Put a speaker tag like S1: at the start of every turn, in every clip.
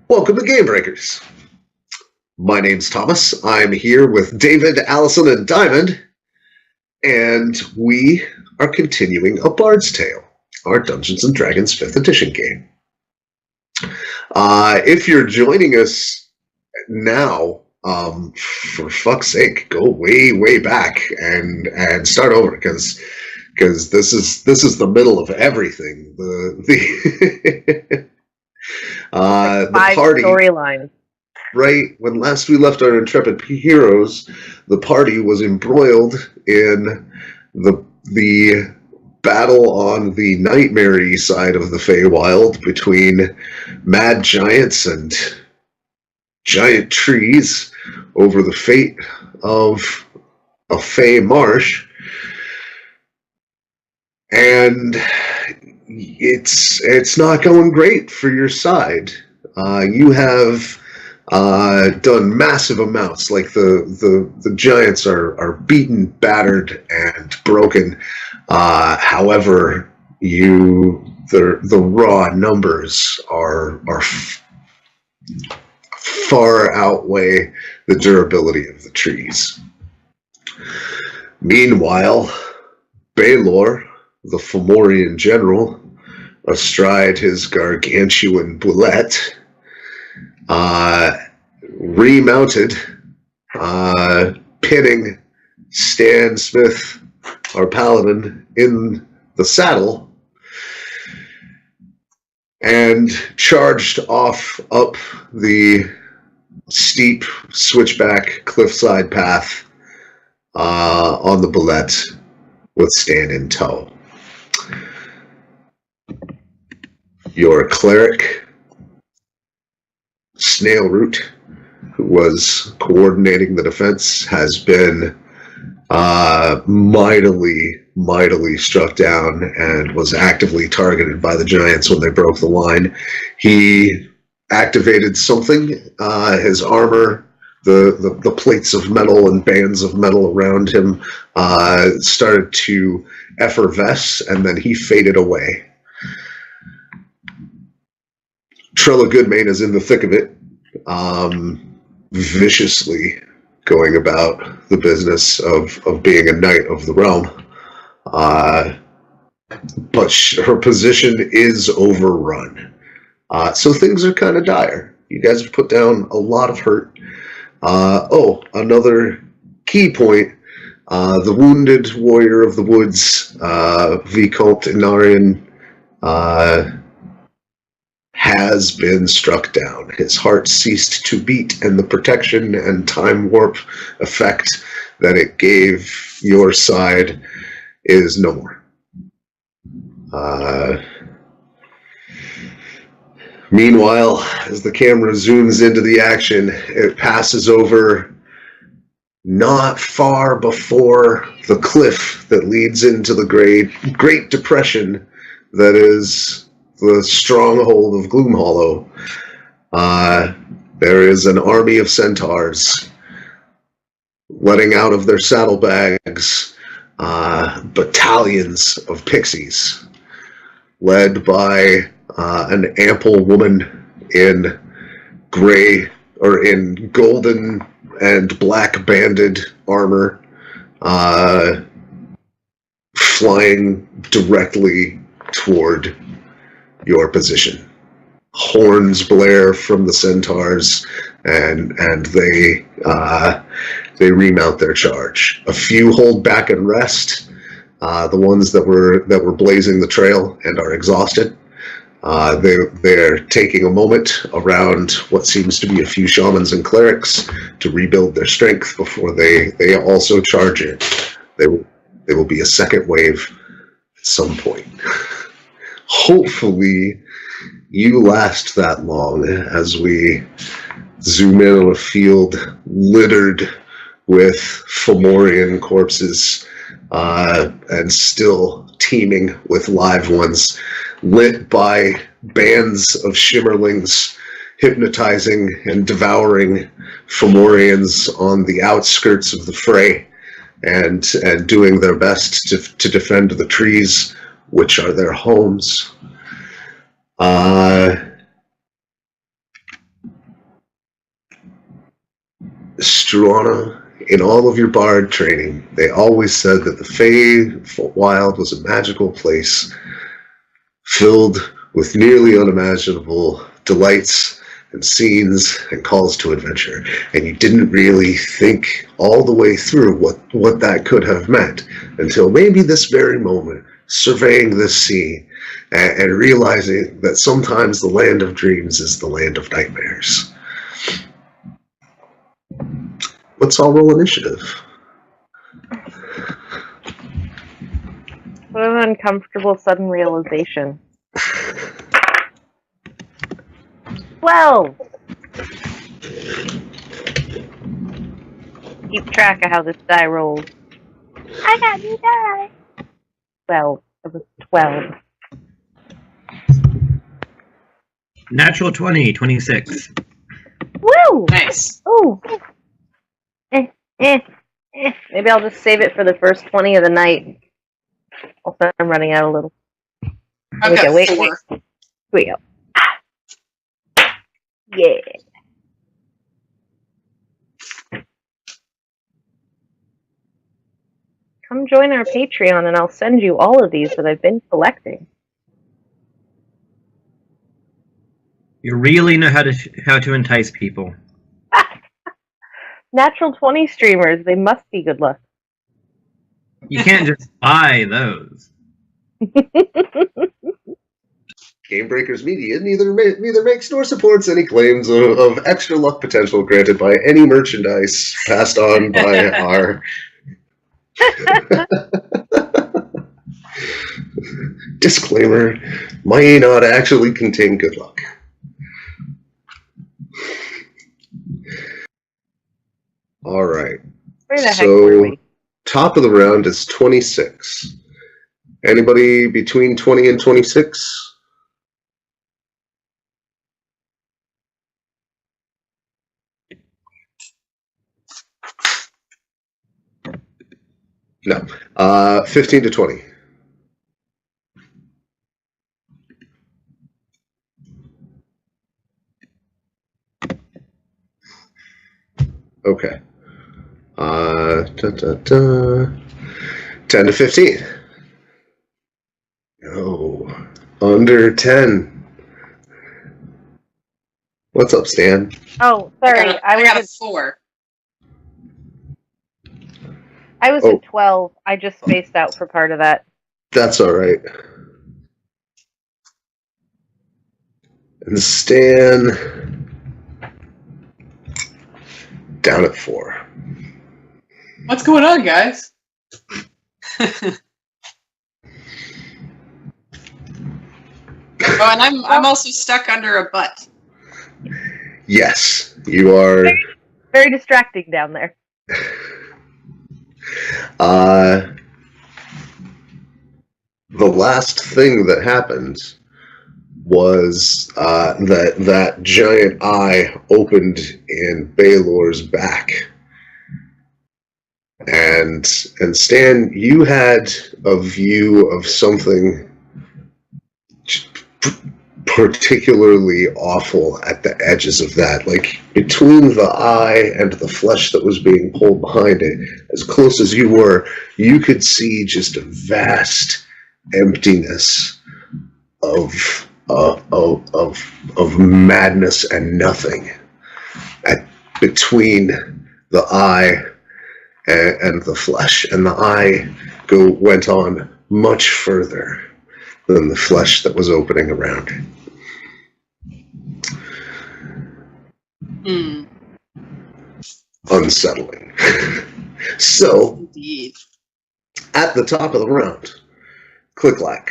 S1: Welcome to GameBreakers. My name's Thomas. I'm here with David, Allison, and Diamond, and we are continuing A Bard's Tale, our Dungeons & Dragons 5th edition game. If you're joining us now, for fuck's sake, go way back and start over, because this is the middle of everything. The party
S2: storyline.
S1: Right when last we left our intrepid heroes, the party was embroiled in the battle on the nightmare side of the Feywild between mad giants and giant trees over the fate of a Fey marsh, and it's not going great for your side. You have done massive amounts. Like the giants are beaten, battered, and broken. However, the raw numbers are far outweigh the durability of the trees. Meanwhile, Baelor, the Fomorian general, astride his gargantuan bullet, remounted, pinning Stan Smith, our paladin, in the saddle, and charged off up the steep switchback cliffside path on the bullet with Stan in tow. Your cleric, Snailroot, who was coordinating the defense, has been mightily struck down and was actively targeted by the giants when they broke the line. He activated something. His armor, the plates of metal and bands of metal around him started to effervesce, and then he faded away. Trella Goodmane is in the thick of it, viciously going about the business of being a knight of the realm. But her position is overrun. So things are kind of dire. You guys have put down a lot of hurt. Another key point. The wounded warrior of the woods, Vicomte Inarian, has been struck down. His heart ceased to beat, and the protection and time warp effect that it gave your side is no more. Meanwhile, as the camera zooms into the action, it passes over not far before the cliff that leads into the Great Depression that is the stronghold of Gloomhollow. There is an army of centaurs letting out of their saddlebags battalions of pixies, led by an ample woman in gray or in golden and black banded armor, flying directly toward your position. Horns blare from the centaurs, and they remount their charge. A few hold back and rest. The ones that were blazing the trail and are exhausted. They're taking a moment around what seems to be a few shamans and clerics to rebuild their strength before they also charge in. There will be a second wave at some point. Hopefully you last that long as we zoom in on a field littered with Fomorian corpses and still teeming with live ones, lit by bands of shimmerlings hypnotizing and devouring Fomorians on the outskirts of the fray, and doing their best to defend the trees, which are their homes. Struana, in all of your bard training, they always said that the Feywild was a magical place filled with nearly unimaginable delights and scenes and calls to adventure. And you didn't really think all the way through what that could have meant until maybe this very moment, surveying this scene and realizing that sometimes the land of dreams is the land of nightmares. Let's all roll initiative.
S2: What an uncomfortable sudden realization. 12! Keep track of how this die rolls. I got new die! 12. It was 12.
S3: Natural 20, 26.
S2: Woo!
S4: Nice.
S2: Ooh! Maybe I'll just save it for the first 20 of the night. Also, I'm running out a little.
S4: I've got 4.
S2: Wait. Here we go. Yeah. Come join our Patreon and I'll send you all of these that I've been collecting.
S3: You really know how to entice people.
S2: Natural 20 streamers, they must be good luck.
S3: You can't just buy those.
S1: GameBreakers Media neither makes nor supports any claims of extra luck potential granted by any merchandise passed on by our... Disclaimer, may not actually contain good luck. All right.
S2: Where the heck were we?
S1: Top of the round is 26. Anybody between 20 and 26? No. 15 to 20. Okay. 10 to 15. No. Under 10. What's up, Stan?
S2: Oh, sorry.
S4: I got a 4.
S2: I was at 12. I just spaced out for part of that.
S1: That's all right. And Stan down at 4.
S4: What's going on, guys? Oh, and I'm also stuck under a butt.
S1: Yes, you are.
S2: Very, very distracting down there.
S1: The last thing that happened was that giant eye opened in Baylor's back. And Stan, you had a view of something particularly awful at the edges of that. Like, between the eye and the flesh that was being pulled behind it, as close as you were, you could see just a vast emptiness of madness and nothing between the eye and the flesh, and the eye went on much further than the flesh that was opening around it. Unsettling. So,
S4: Indeed.
S1: at the top of the round, ClickClack.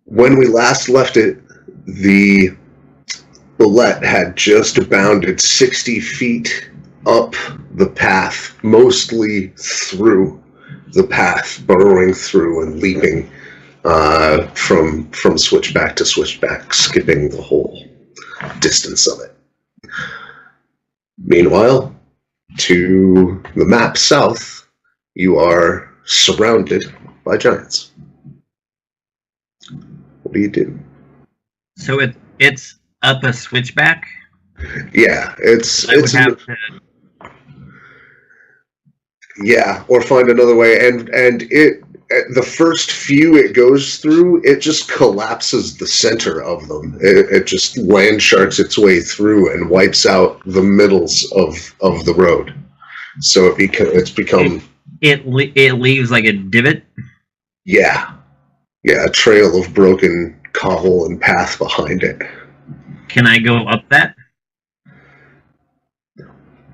S1: When we last left it, the bullet had just bounded 60 feet up the path, mostly through the path, burrowing through and leaping from switchback to switchback, skipping the whole distance of it. Meanwhile, to the map south, you are surrounded by giants. What do you do?
S3: So it's up a switchback?
S1: Yeah, it's
S3: I would have to.
S1: yeah, or find another way. And it the first few it goes through, it just collapses the center of them. It just land sharks its way through and wipes out the middles of the road. So it's become
S3: It leaves like a divot.
S1: yeah, a trail of broken cobble and path behind it.
S3: Can I go up that?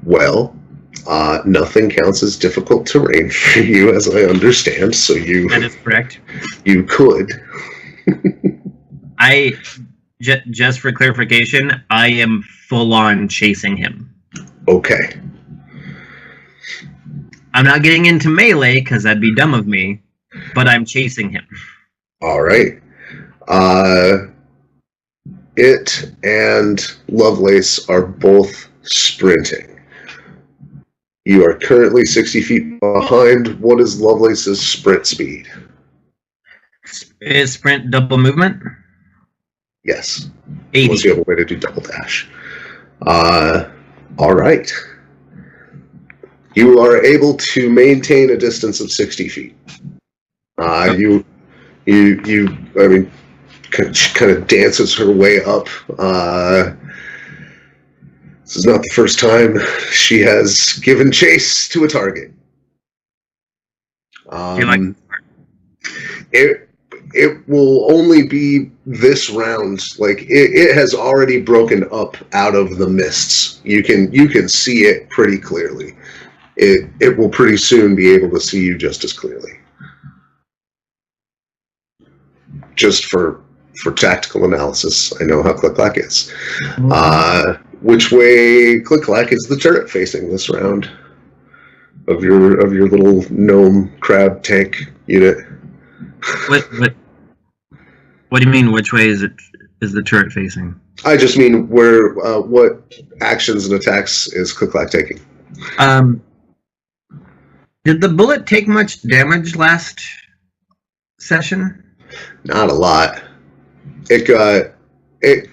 S1: Well, nothing counts as difficult terrain for you, as I understand. So
S3: That is correct.
S1: you could.
S3: Just for clarification, I am full on chasing him.
S1: Okay.
S3: I'm not getting into melee because that'd be dumb of me, but I'm chasing him.
S1: All right. It and Lovelace are both sprinting. You are currently 60 feet behind. What is Lovelace's sprint speed?
S3: Is sprint double movement?
S1: Yes.
S3: 80.
S1: Unless you have a way to do double dash. All right. You are able to maintain a distance of 60 feet. You, I mean, kind of dances her way up. This is not the first time she has given chase to a target.
S3: Do you like
S1: It will only be this round. Like it has already broken up out of the mists. You can see it pretty clearly. It will pretty soon be able to see you just as clearly. Just for tactical analysis, I know how ClickClack is. Which way ClickClack is the turret facing this round of your little gnome crab tank unit?
S3: what do you mean? Which way is the turret facing?
S1: I just mean where what actions and attacks is ClickClack taking?
S3: Did the bullet take much damage last session?
S1: Not a lot. It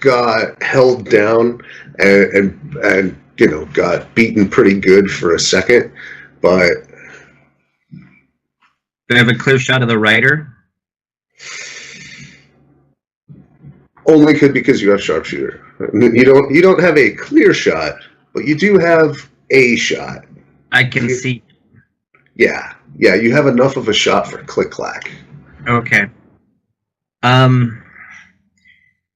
S1: got held down and you know got beaten pretty good for a second, but
S3: Do I have a clear shot of the rider?
S1: only could because you have sharpshooter. You don't have a clear shot, but you do have a shot.
S3: I can see.
S1: Yeah, you have enough of a shot for ClickClack.
S3: Okay.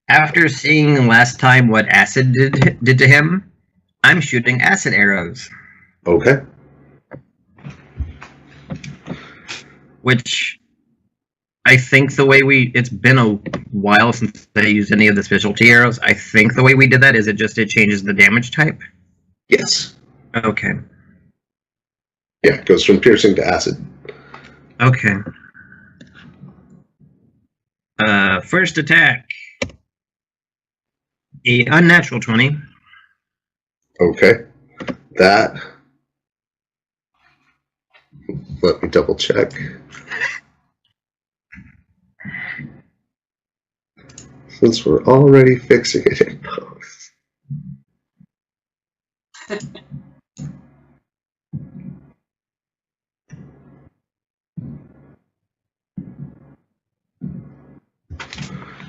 S3: After seeing last time what acid did to him, I'm shooting acid arrows.
S1: Okay.
S3: Which I think the way it's been a while since I used any of the specialty arrows. I think the way we did that is it changes the damage type.
S1: Yes.
S3: Okay.
S1: Yeah, it goes from piercing to acid.
S3: Okay. First attack. A unnatural 20.
S1: Okay. That. Let me double check. Since we're already fixing it in post.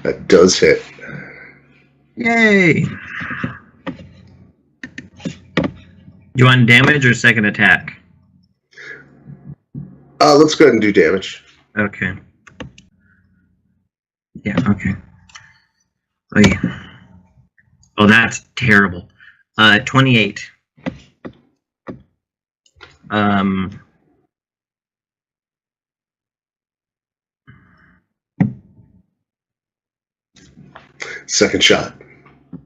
S1: That does hit.
S3: Yay! Do you want damage or second attack?
S1: Let's go ahead and do damage.
S3: Okay. Yeah, okay. Oh, yeah. Oh, that's terrible. 28.
S1: Second shot.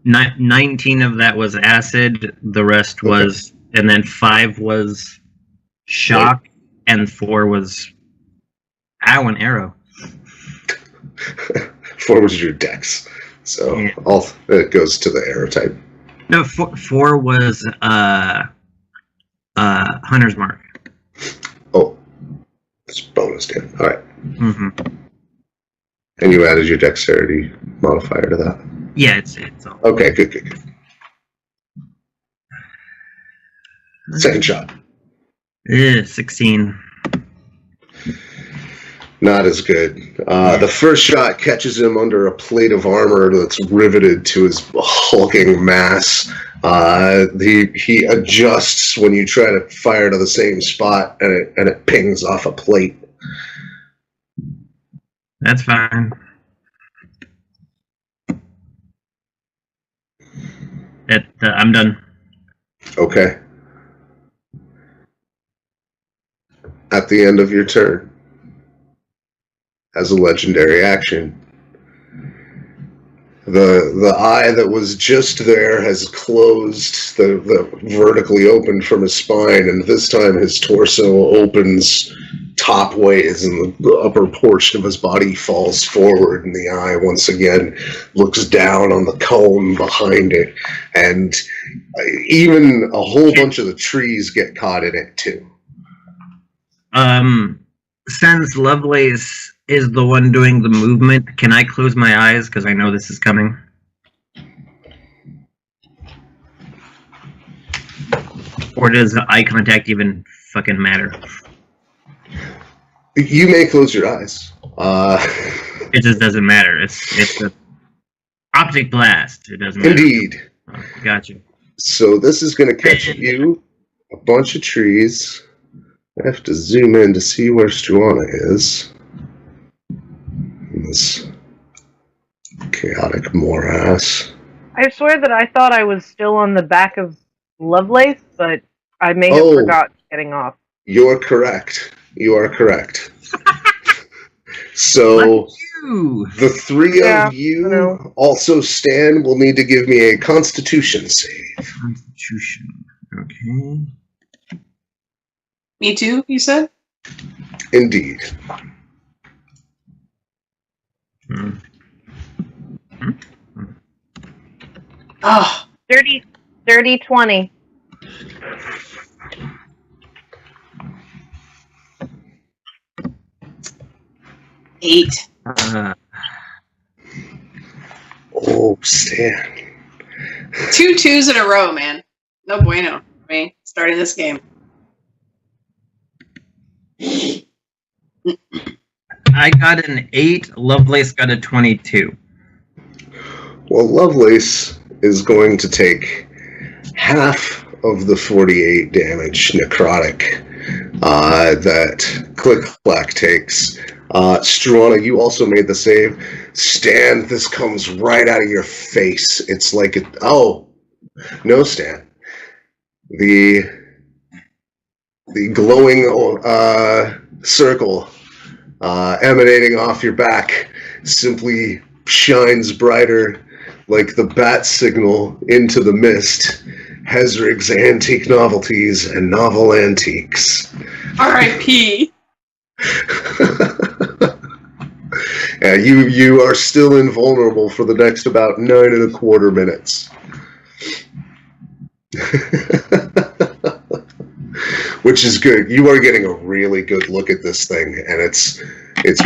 S3: 19 of that was acid, the rest was, and then 5 was shock, and 4 was an arrow.
S1: 4 was your dex. So
S3: Yeah.
S1: all it goes to the arrow type.
S3: No, 4 was Hunter's Mark.
S1: Oh. It's bonus damage. Alright.
S3: Mm-hmm.
S1: And you added your dexterity modifier to that.
S3: Yeah, it's all.
S1: Okay, good. Second shot.
S3: 16.
S1: Not as good. The first shot catches him under a plate of armor that's riveted to his hulking mass. He adjusts when you try to fire to the same spot, and it pings off a plate.
S3: That's fine. I'm done.
S1: Okay. At the end of your turn, as a legendary action, the eye that was just there has closed, the vertically opened from his spine, and this time his torso opens top ways, and the upper portion of his body falls forward, and the eye once again looks down on the cone behind it, and even a whole bunch of the trees get caught in it too.
S3: Since Lovelace is the one doing the movement, can I close my eyes because I know this is coming? Or does eye contact even fucking matter?
S1: You may close your eyes.
S3: It just doesn't matter. It's the optic blast. It doesn't matter.
S1: Indeed.
S3: Oh, gotcha.
S1: So this is going to catch you a bunch of trees. I have to zoom in to see where Struana is. This chaotic morass.
S2: I swear that I thought I was still on the back of Lovelace, but I may have forgot getting off.
S1: You're correct. You are correct. So the three of you, also Stan, will need to give me a Constitution save.
S3: Constitution. Okay.
S4: Me too, you said?
S1: Indeed.
S4: Oh.
S2: 30, 20.
S4: Eight.
S1: Oh, Stan.
S4: 2 2s in a row, man. No bueno for me starting this game.
S3: I got an 8. Lovelace got a 22.
S1: Well, Lovelace is going to take half of the 48 damage necrotic that ClickClack takes. Struana, you also made the save. Stan, this comes right out of your face. It's like it. Oh, no, Stan. The glowing circle emanating off your back simply shines brighter like the bat signal into the mist. Hezrig's antique novelties and novel antiques.
S4: R.I.P.
S1: Yeah, you are still invulnerable for the next about 9.25 minutes. Which is good. You are getting a really good look at this thing, and it's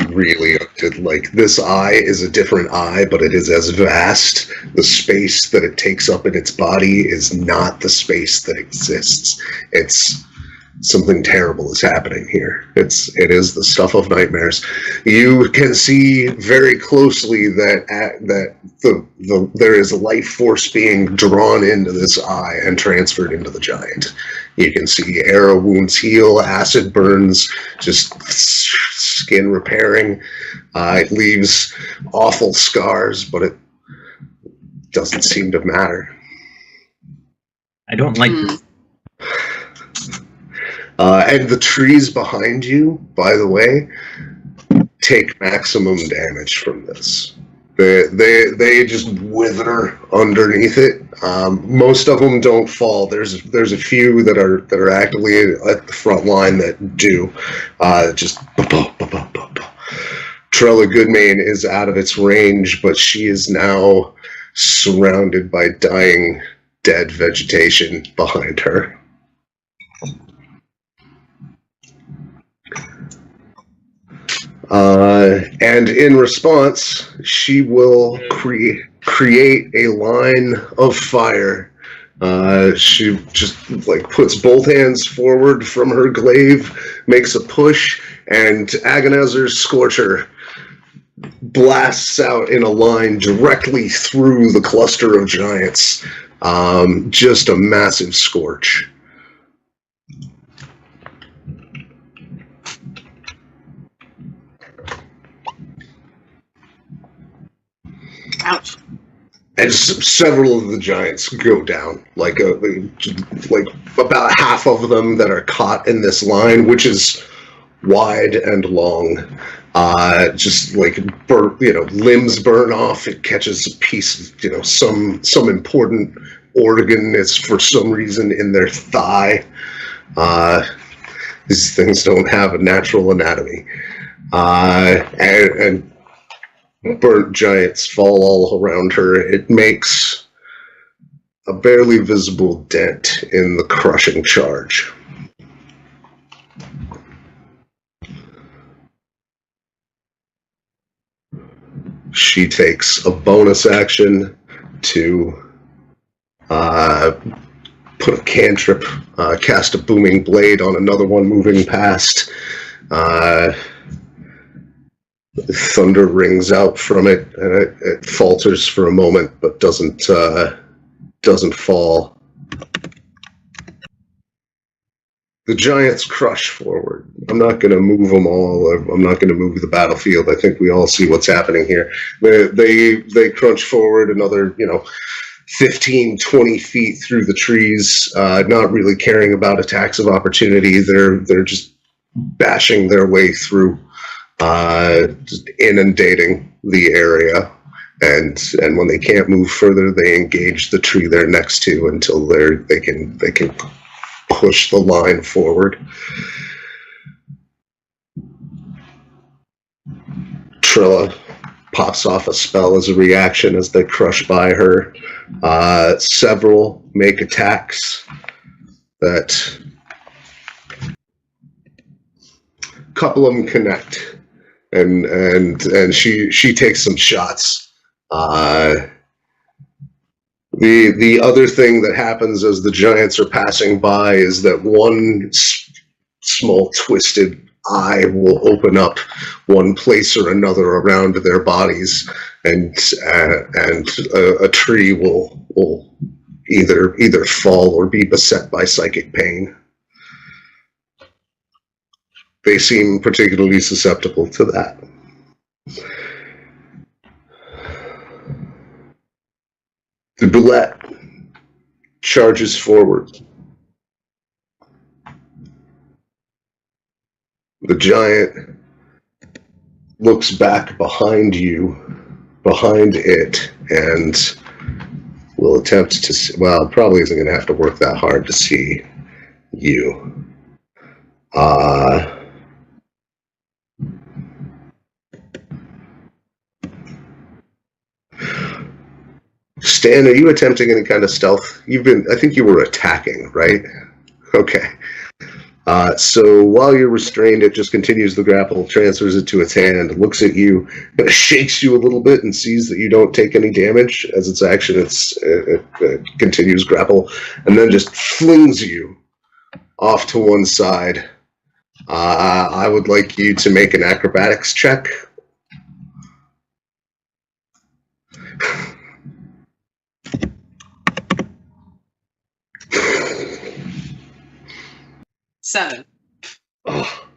S1: really good. Like, this eye is a different eye, but it is as vast. The space that it takes up in its body is not the space that exists. It's something terrible is happening here. It is the stuff of nightmares. You can see very closely that there is a life force being drawn into this eye and transferred into the giant. You can see arrow wounds heal, acid burns, just skin repairing. It leaves awful scars, but it doesn't seem to matter.
S3: I don't like this.
S1: And the trees behind you, by the way, take maximum damage from this. They just wither underneath it. Most of them don't fall. There's a few that are actively at the front line that do. Just Trella Goodmane is out of its range, but she is now surrounded by dying, dead vegetation behind her. And in response, she will create a line of fire. She just like puts both hands forward from her glaive, makes a push, and Agonizer's Scorcher blasts out in a line directly through the cluster of giants. Just a massive scorch.
S4: Ouch.
S1: And several of the giants go down, like about half of them that are caught in this line, which is wide and long. Just like limbs burn off. It catches a piece of some important organ is for some reason in their thigh. These things don't have a natural anatomy, and burnt giants fall all around her. It makes a barely visible dent in the crushing charge. She takes a bonus action to put a cantrip, cast a booming blade on another one moving past. Thunder rings out from it, and it falters for a moment, but doesn't fall. The giants crush forward. I'm not going to move them all. I'm not going to move the battlefield. I think we all see what's happening here. They crunch forward another, 15, 20 feet through the trees, not really caring about attacks of opportunity. They're just bashing their way through. Just inundating the area, and when they can't move further, they engage the tree they're next to until they can push the line forward. Trilla pops off a spell as a reaction as they crush by her. Several make attacks that a couple of them connect. And she takes some shots. The other thing that happens as the giants are passing by is that one small twisted eye will open up one place or another around their bodies, and a tree will either fall or be beset by psychic pain. They seem particularly susceptible to that. The Boulette charges forward. The giant looks back behind it, and will attempt to see, well, probably isn't going to have to work that hard to see you. Stan, are you attempting any kind of stealth? I think you were attacking, right? Okay. So while you're restrained, it just continues the grapple, transfers it to its hand, looks at you, kind of shakes you a little bit and sees that you don't take any damage. As its action, it continues grapple, and then just flings you off to one side. I would like you to make an acrobatics check.
S4: Seven.
S1: Oh.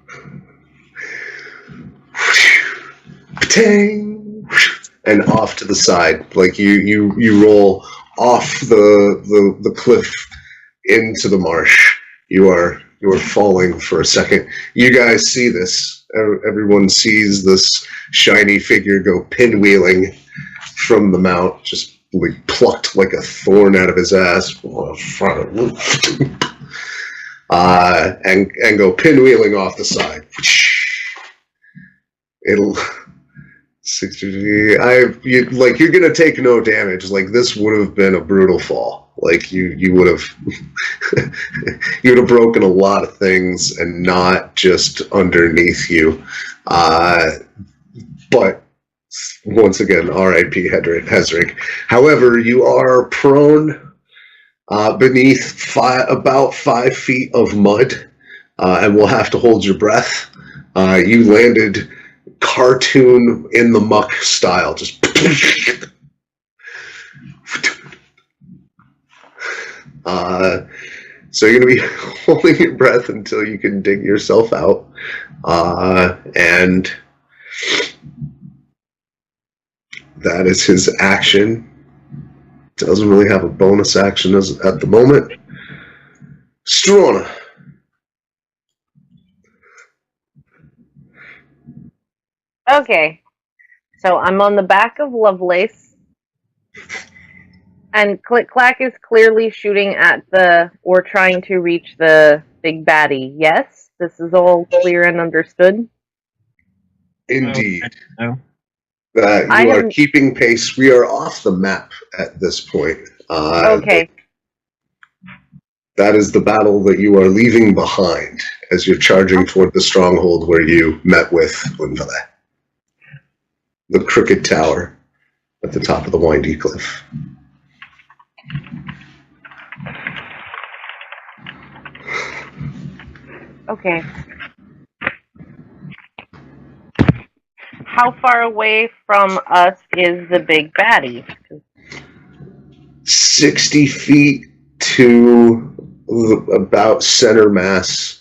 S1: Patang! And off to the side, like you roll off the cliff into the marsh. You are falling for a second. You guys see this. Everyone sees this shiny figure go pinwheeling from the mount, just like plucked like a thorn out of his ass. And go pinwheeling off the side. It'll 60. You're gonna take no damage. Like, this would have been a brutal fall. Like you would have you would have broken a lot of things, and not just underneath you. But once again, R.I.P. Hezrick. However, you are prone beneath about 5 feet of mud, and will have to hold your breath. You landed cartoon in the muck style, just. So you're going to be holding your breath until you can dig yourself out. And that is his action. Doesn't really have a bonus action at the moment. Struana.
S2: Okay. So I'm on the back of Lovelace. And ClickClack is clearly shooting at or trying to reach the big baddie. Yes? This is all clear and understood?
S1: Indeed.
S3: No.
S1: You are keeping pace. We are off the map at this point.
S2: Okay.
S1: That is the battle that you are leaving behind as you're charging toward the stronghold where you met with Unvale. The crooked tower at the top of the windy cliff.
S2: Okay. How far away from us is the big baddie?
S1: 60 feet to about center mass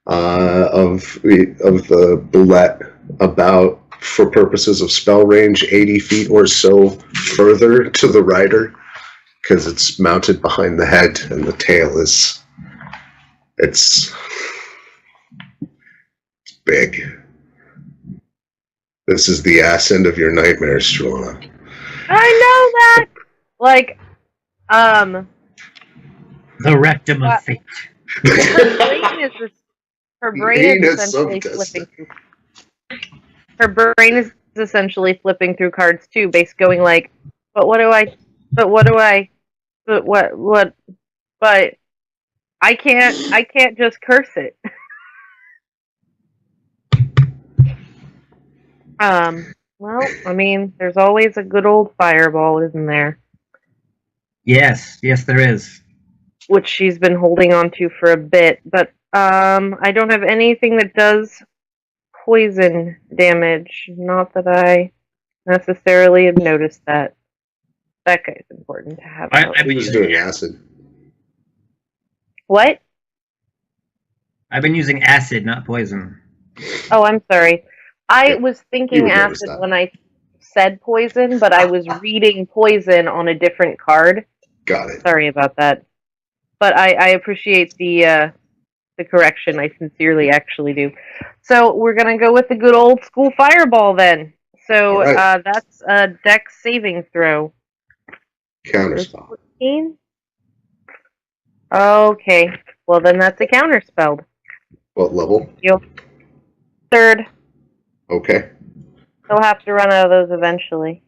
S1: of the bullet, about, for purposes of spell range, 80 feet or so further to the rider, because it's mounted behind the head and the tail is it's big. This is the ass end of your nightmare, Struana.
S2: I know that! Like,
S3: The rectum of fate.
S2: Her brain is essentially flipping through. Her brain is essentially flipping through cards too, basically going like, but I can't just curse it. Well, I mean, there's always a good old fireball, isn't there?
S3: Yes, there is.
S2: Which she's been holding on to for a bit, but I don't have anything that does poison damage. Not that I necessarily have noticed that. That guy's important to have.
S3: I've been
S1: He's doing acid.
S2: What?
S3: I've been using acid, not poison.
S2: Oh, I'm sorry. I was thinking acid when I said poison, but I was reading poison on a different card.
S1: Got it.
S2: Sorry about that. But I appreciate the correction. I sincerely actually do. So we're going to go with the good old school fireball then. So right. That's a dex saving throw.
S1: Counterspell.
S2: 14? Okay. Well, then that's a counterspell.
S1: What level?
S2: Yep. 3rd.
S1: Okay.
S2: He'll have to run out of those eventually.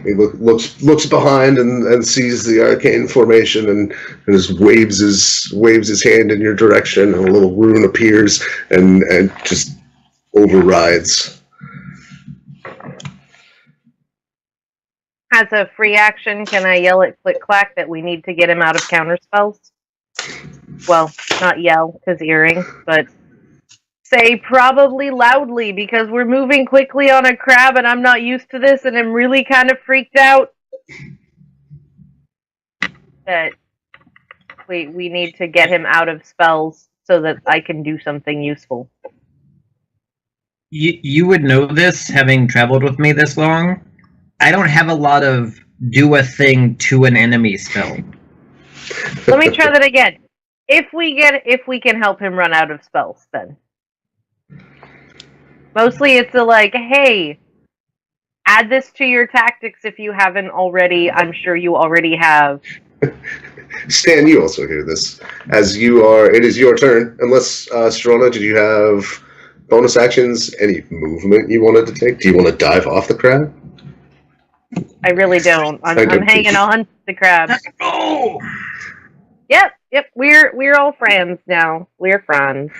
S1: He looks behind and sees the arcane formation and just waves his hand in your direction, and a little rune appears and just overrides.
S2: As a free action, can I yell at ClickClack that we need to get him out of counterspells? Well, not yell, because earring, but say probably loudly, because we're moving quickly on a crab and I'm not used to this and I'm really kind of freaked out that we need to get him out of spells so that I can do something useful.
S3: You would know this, having traveled with me this long. I don't have a lot of do a thing to an enemy spell.
S2: Let me try that again. If we can help him run out of spells, then. Mostly it's a like, hey, add this to your tactics if you haven't already. I'm sure you already have.
S1: Stan, you also hear this. It is your turn. Unless, Struana, did you have bonus actions, any movement you wanted to take? Do you want to dive off the crab?
S2: I really don't. I'm hanging on to the crab.
S3: Oh!
S2: Yep. We're all friends now. We're friends.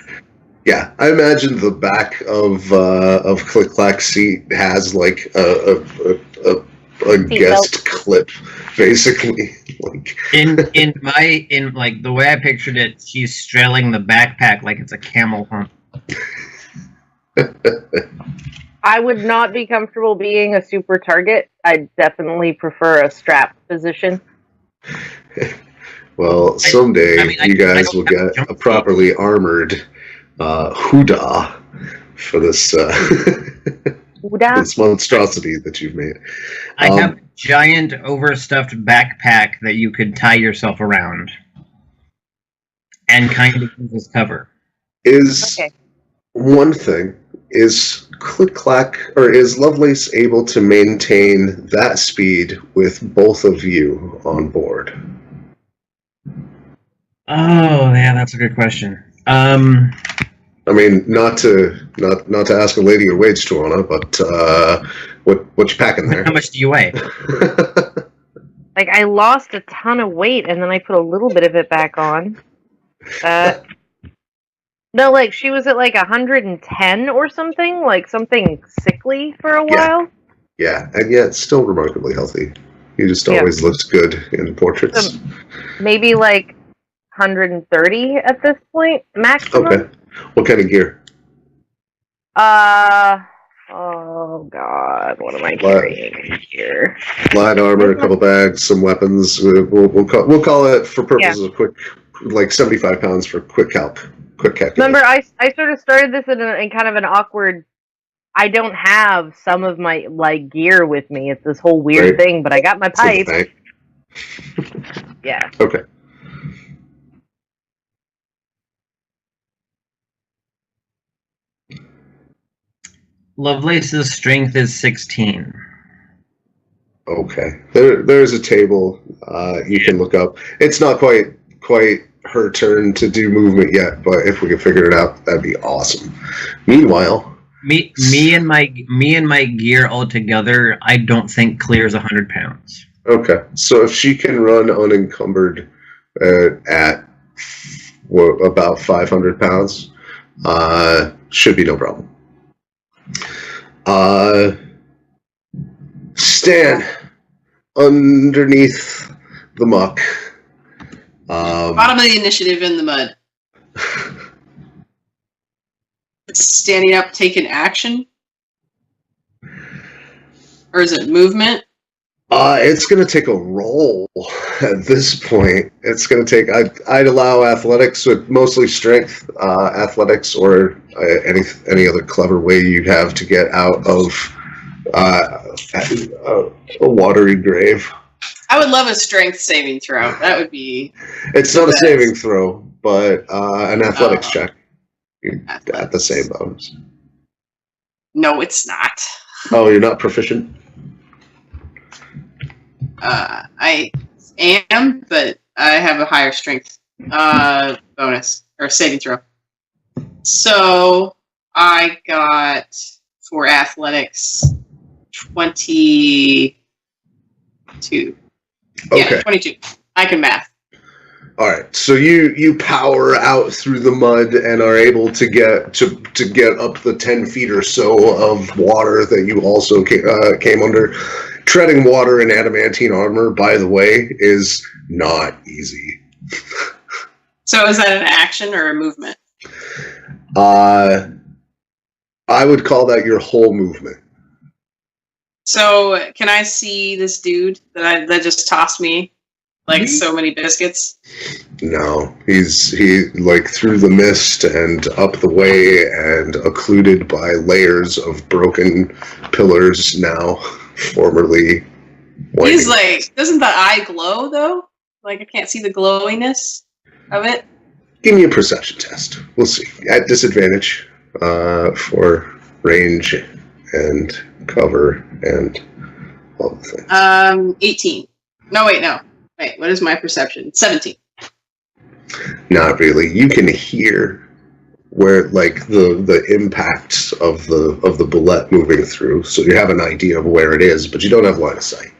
S1: Yeah, I imagine the back of ClickClack's seat has like a guest clip, basically. Like
S3: in like the way I pictured it, she's straddling the backpack like it's a camel hump.
S2: I would not be comfortable being a super target. I'd definitely prefer a strap position.
S1: Well, someday you guys will get a properly armored Huda for this this monstrosity that you've made.
S3: I have a giant overstuffed backpack that you could tie yourself around and kind of use as cover.
S1: One thing is ClickClack, or is Lovelace able to maintain that speed with both of you on board?
S3: Oh, yeah, that's a good question.
S1: I mean, not to ask a lady your wage, Struana, but what you packing there?
S3: How much do you weigh?
S2: Like, I lost a ton of weight, and then I put a little bit of it back on. No, like, she was at, like, 110 or something? Like, something sickly for a while?
S1: Yeah, and yet still remarkably healthy. He just always looks good in portraits.
S2: Maybe, like, 130 at this point, maximum?
S1: Okay. What kind of gear?
S2: Oh god, what am I carrying here?
S1: Light armor, a couple bags, some weapons. We'll call it, for purposes of quick, like 75 pounds for quick calculation.
S2: Remember, I sort of started this in kind of an awkward. I don't have some of my gear with me. It's this whole weird thing, but I got my pipe. Yeah.
S1: Okay.
S3: Lovelace's strength is 16.
S1: Okay. There's a table you can look up. It's not quite her turn to do movement yet, but if we can figure it out, that'd be awesome. Meanwhile,
S3: me and my gear all together, I don't think clears 100 pounds.
S1: Okay, so if she can run unencumbered at about 500 pounds, should be no problem. Stan underneath the muck.
S4: Bottom of the initiative in the mud. Standing up, taking action? Or is it movement?
S1: It's going to take a roll at this point. It's going to take... I'd allow athletics, with mostly strength, athletics, or any other clever way you have to get out of a watery grave.
S4: I would love a strength saving throw. That would be...
S1: It's not a saving throw, but an athletics check. At the same bonus.
S4: No, it's not.
S1: Oh, you're not proficient?
S4: I am, but I have a higher strength bonus, or saving throw. So, I got, for athletics, 22.
S1: Okay.
S4: Yeah, 22. I can math.
S1: All right, so you power out through the mud and are able to get up the 10 feet or so of water that you also came under. Treading water in adamantine armor, by the way, is not easy.
S4: So is that an action or a movement?
S1: I would call that your whole movement.
S4: So can I see this dude that just tossed me like so many biscuits?
S1: No, he like through the mist and up the way and occluded by layers of broken pillars now, formerly white.
S4: He's like, doesn't the eye glow though? Like I can't see the glowiness of it.
S1: Give me a perception test. We'll see. At disadvantage for range and cover and all the things.
S4: 18. No, wait, no. Wait, what is my perception? 17.
S1: Not really. You can hear where like the impacts of the bullet moving through, so you have an idea of where it is, but you don't have line of sight.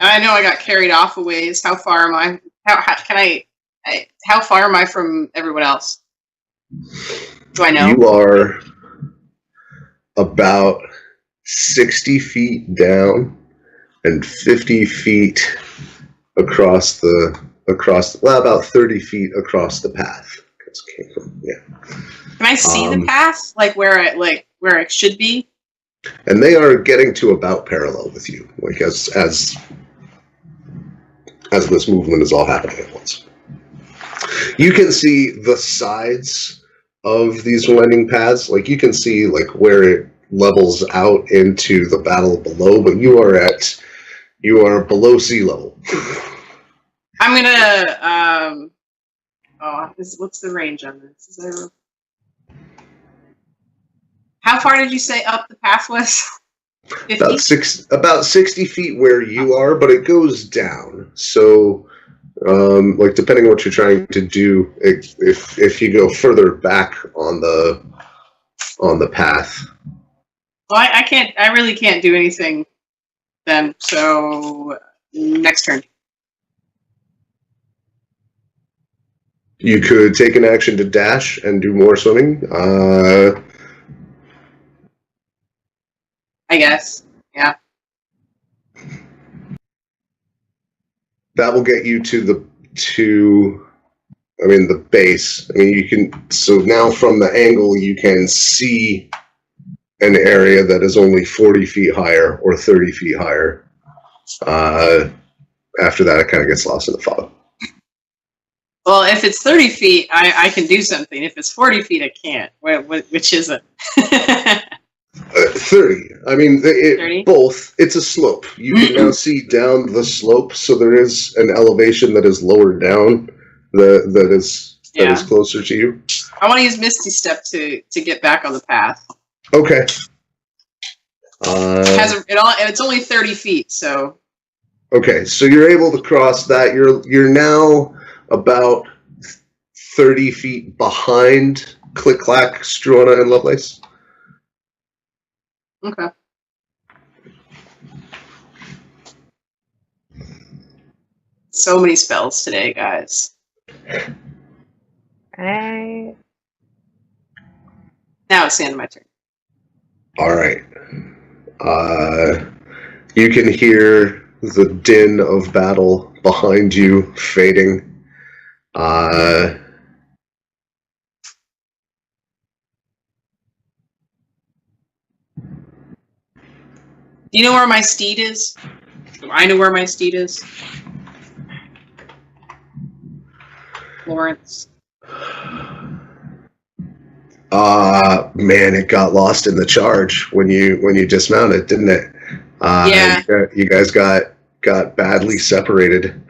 S4: I know I got carried off a ways. How far am I? How far am I from everyone else? Do I know?
S1: You are about 60 feet down and 50 feet across about 30 feet across the path. Yeah.
S4: Can I see the path, like where it should be?
S1: And they are getting to about parallel with you, like as this movement is all happening at once. You can see the sides of these winding paths, like you can see like where it levels out into the battle below, but you are below sea level.
S4: I'm gonna what's the range on this? Is there... How far did you say up the path was? 50?
S1: About 60 feet where you are, but it goes down. So, like depending on what you're trying to do, if you go further back on the path.
S4: Well, I really can't do anything then. So next turn.
S1: You could take an action to dash and do more swimming.
S4: I guess. Yeah.
S1: That will get you to the base. I mean, you can. So now from the angle, you can see an area that is only 40 feet higher or 30 feet higher. After that, it kind of gets lost in the fog.
S4: Well, if it's 30 feet, I can do something. If it's 40 feet, I can't. Which is it?
S1: 30. I mean, 30? Both. It's a slope. You can now see down the slope, so there is an elevation that is lower down that is closer to you.
S4: I want to use Misty Step to get back on the path.
S1: Okay.
S4: It's only 30 feet, so.
S1: Okay, so you're able to cross that. You're now about 30 feet behind ClickClack, Struana, and Lovelace.
S4: Okay. So many spells today, guys.
S2: Right.
S4: Now it's the end of my turn.
S1: All right. You can hear the din of battle behind you fading.
S4: Do you know where my steed is? Do I know where my steed is? Lawrence.
S1: Man, it got lost in the charge when you dismounted, didn't it?
S4: Yeah.
S1: You guys got badly separated.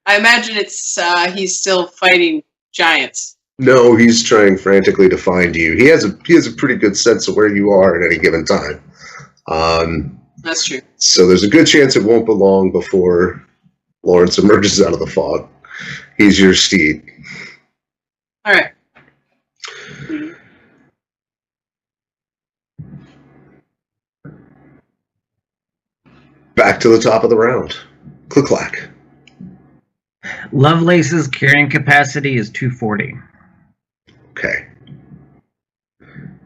S4: I imagine it's he's still fighting giants.
S1: No, he's trying frantically to find you. He has a pretty good sense of where you are at any given time.
S4: That's true.
S1: So there's a good chance it won't be long before Lawrence emerges out of the fog. He's your steed.
S4: All right.
S1: Back to the top of the round. ClickClack.
S3: Lovelace's carrying capacity is 240.
S1: Okay.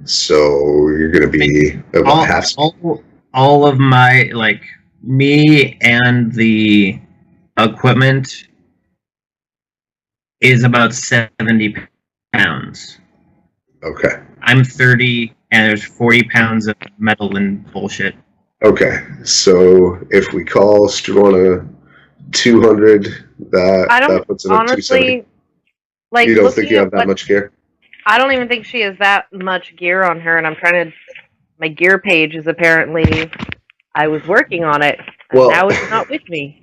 S1: So you're going to be about half speed.
S3: All of my, like, me and the equipment is about 70 pounds.
S1: Okay.
S3: I'm 30, and there's 40 pounds of metal and bullshit.
S1: Okay. So if we call Struana 200, that puts it at 270.
S2: Like,
S1: you don't think you have that much gear?
S2: I don't even think she has that much gear on her, and I'm trying to... My gear page is apparently... I was working on it, and now it's not with me.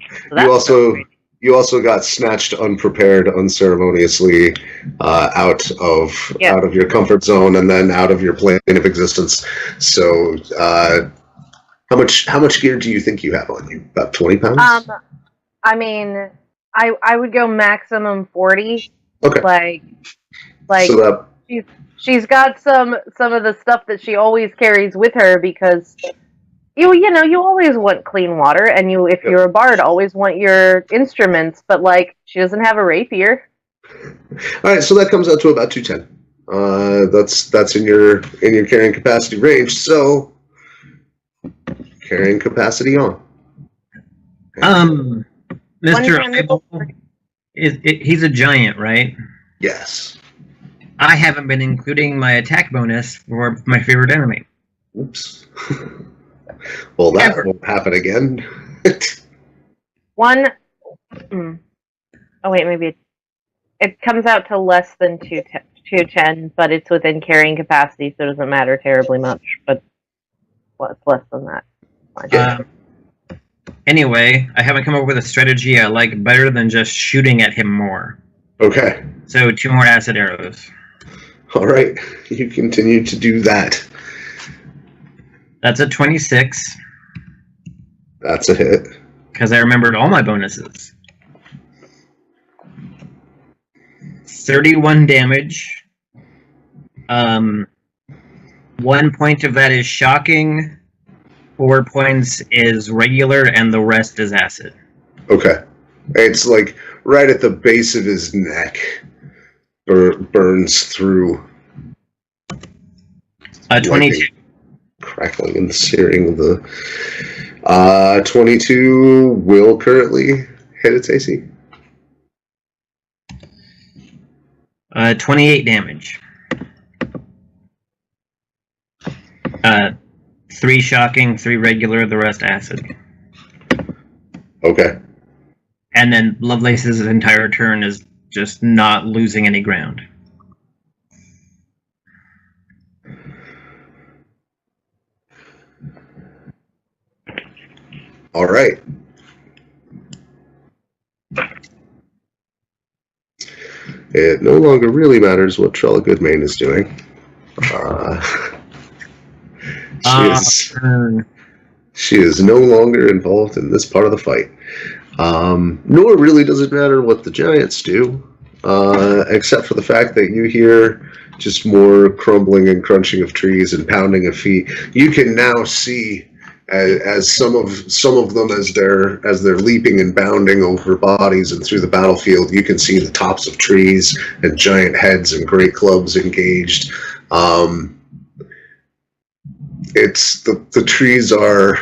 S2: So
S1: you also got snatched unprepared, unceremoniously out of your comfort zone, and then out of your plane of existence. So how much gear do you think you have on you? About 20 pounds?
S2: I mean, I would go maximum 40.
S1: Okay.
S2: Like
S1: so that
S2: she's got some of the stuff that she always carries with her because You know, you always want clean water, and if you're a bard, always want your instruments. But like, she doesn't have a rapier.
S1: All right, so that comes out to about 210. That's in your carrying capacity range. So carrying capacity on.
S3: Mr. Eyeball, he's a giant, right?
S1: Yes.
S3: I haven't been including my attack bonus for my favorite enemy.
S1: Oops. Well, that won't happen again.
S2: One. Oh wait, maybe it comes out to less than 210, but it's within carrying capacity, so it doesn't matter terribly much. But it's less than that.
S3: Anyway, I haven't come up with a strategy I like better than just shooting at him more.
S1: Okay.
S3: So 2 more acid arrows.
S1: All right, you continue to do that.
S3: That's a 26.
S1: That's a hit.
S3: Because I remembered all my bonuses. 31 damage. 1 point of that is shocking. 4 points is regular, and the rest is acid.
S1: Okay. It's like right at the base of his neck. Burns through.
S3: 22.
S1: Crackling and searing the 22 will currently hit its AC.
S3: 28 damage. 3 shocking, 3 regular, the rest acid.
S1: Okay.
S3: And then Lovelace's entire turn is just not losing any ground.
S1: All right. It no longer really matters what Trella Goodmain is doing. She is no longer involved in this part of the fight. Nor really does it matter what the giants do, except for the fact that you hear just more crumbling and crunching of trees and pounding of feet. You can now see as some of them as they're leaping and bounding over bodies and through the battlefield. You can see the tops of trees and giant heads and great clubs engaged. It's the trees are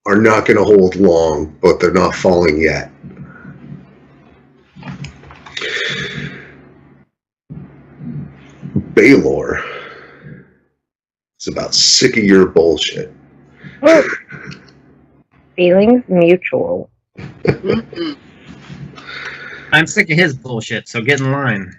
S1: not going to hold long, but they're not falling yet. Baylor is about sick of your bullshit.
S2: Feelings mutual.
S3: I'm sick of his bullshit, so get in line.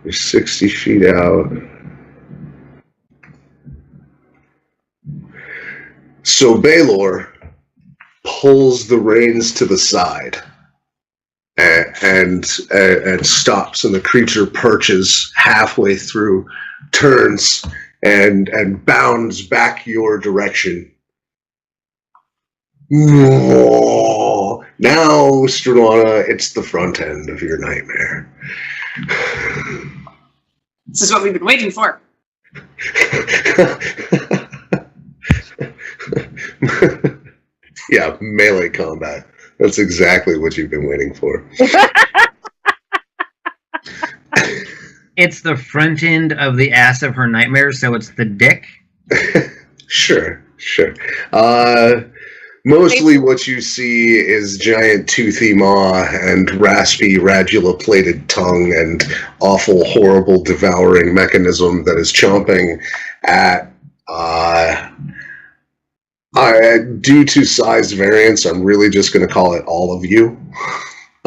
S1: You're 60 feet out. So Baylor pulls the reins to the side and stops, and the creature perches halfway through, turns and bounds back your direction. Now, Struana, it's the front end of your nightmare.
S4: This is what we've been waiting for.
S1: Yeah, melee combat. That's exactly what you've been waiting for.
S3: It's the front end of the ass of her nightmare, so it's the dick?
S1: Sure. Mostly what you see is giant toothy maw and raspy radula-plated tongue and awful, horrible devouring mechanism that is chomping at... due to size variance, I'm really just going to call it all of you.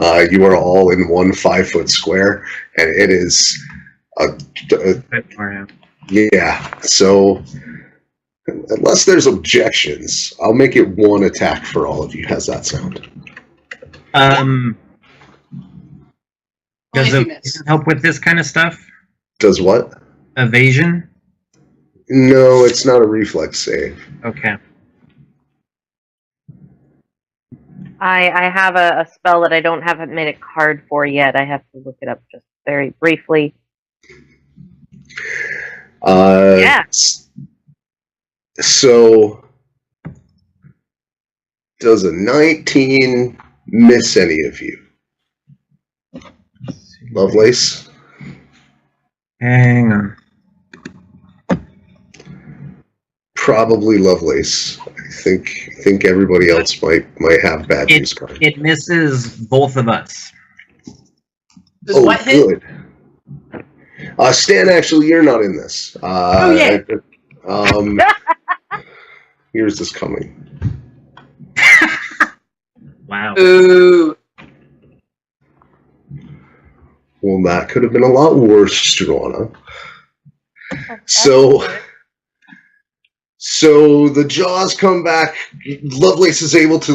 S1: You are all in one 5-foot square, and it is... yeah, so... Unless there's objections, I'll make it 1 attack for all of you. How's that sound?
S3: Does evasion help with this kind of stuff?
S1: Does what?
S3: Evasion?
S1: No, it's not a reflex save.
S3: Okay.
S2: I have a spell that I haven't made a card for yet. I have to look it up just very briefly. Yeah.
S1: So, does a 19 miss any of you? Lovelace?
S3: Hang on.
S1: Probably Lovelace. I think everybody else might have bad news cards.
S3: It misses both of us.
S4: Does what hit?
S1: Good. Stan, actually, you're not in this.
S4: Yeah.
S1: Here's this coming.
S3: Wow.
S4: Ooh.
S1: Well, that could have been a lot worse, Struana. So the jaws come back. Lovelace is able to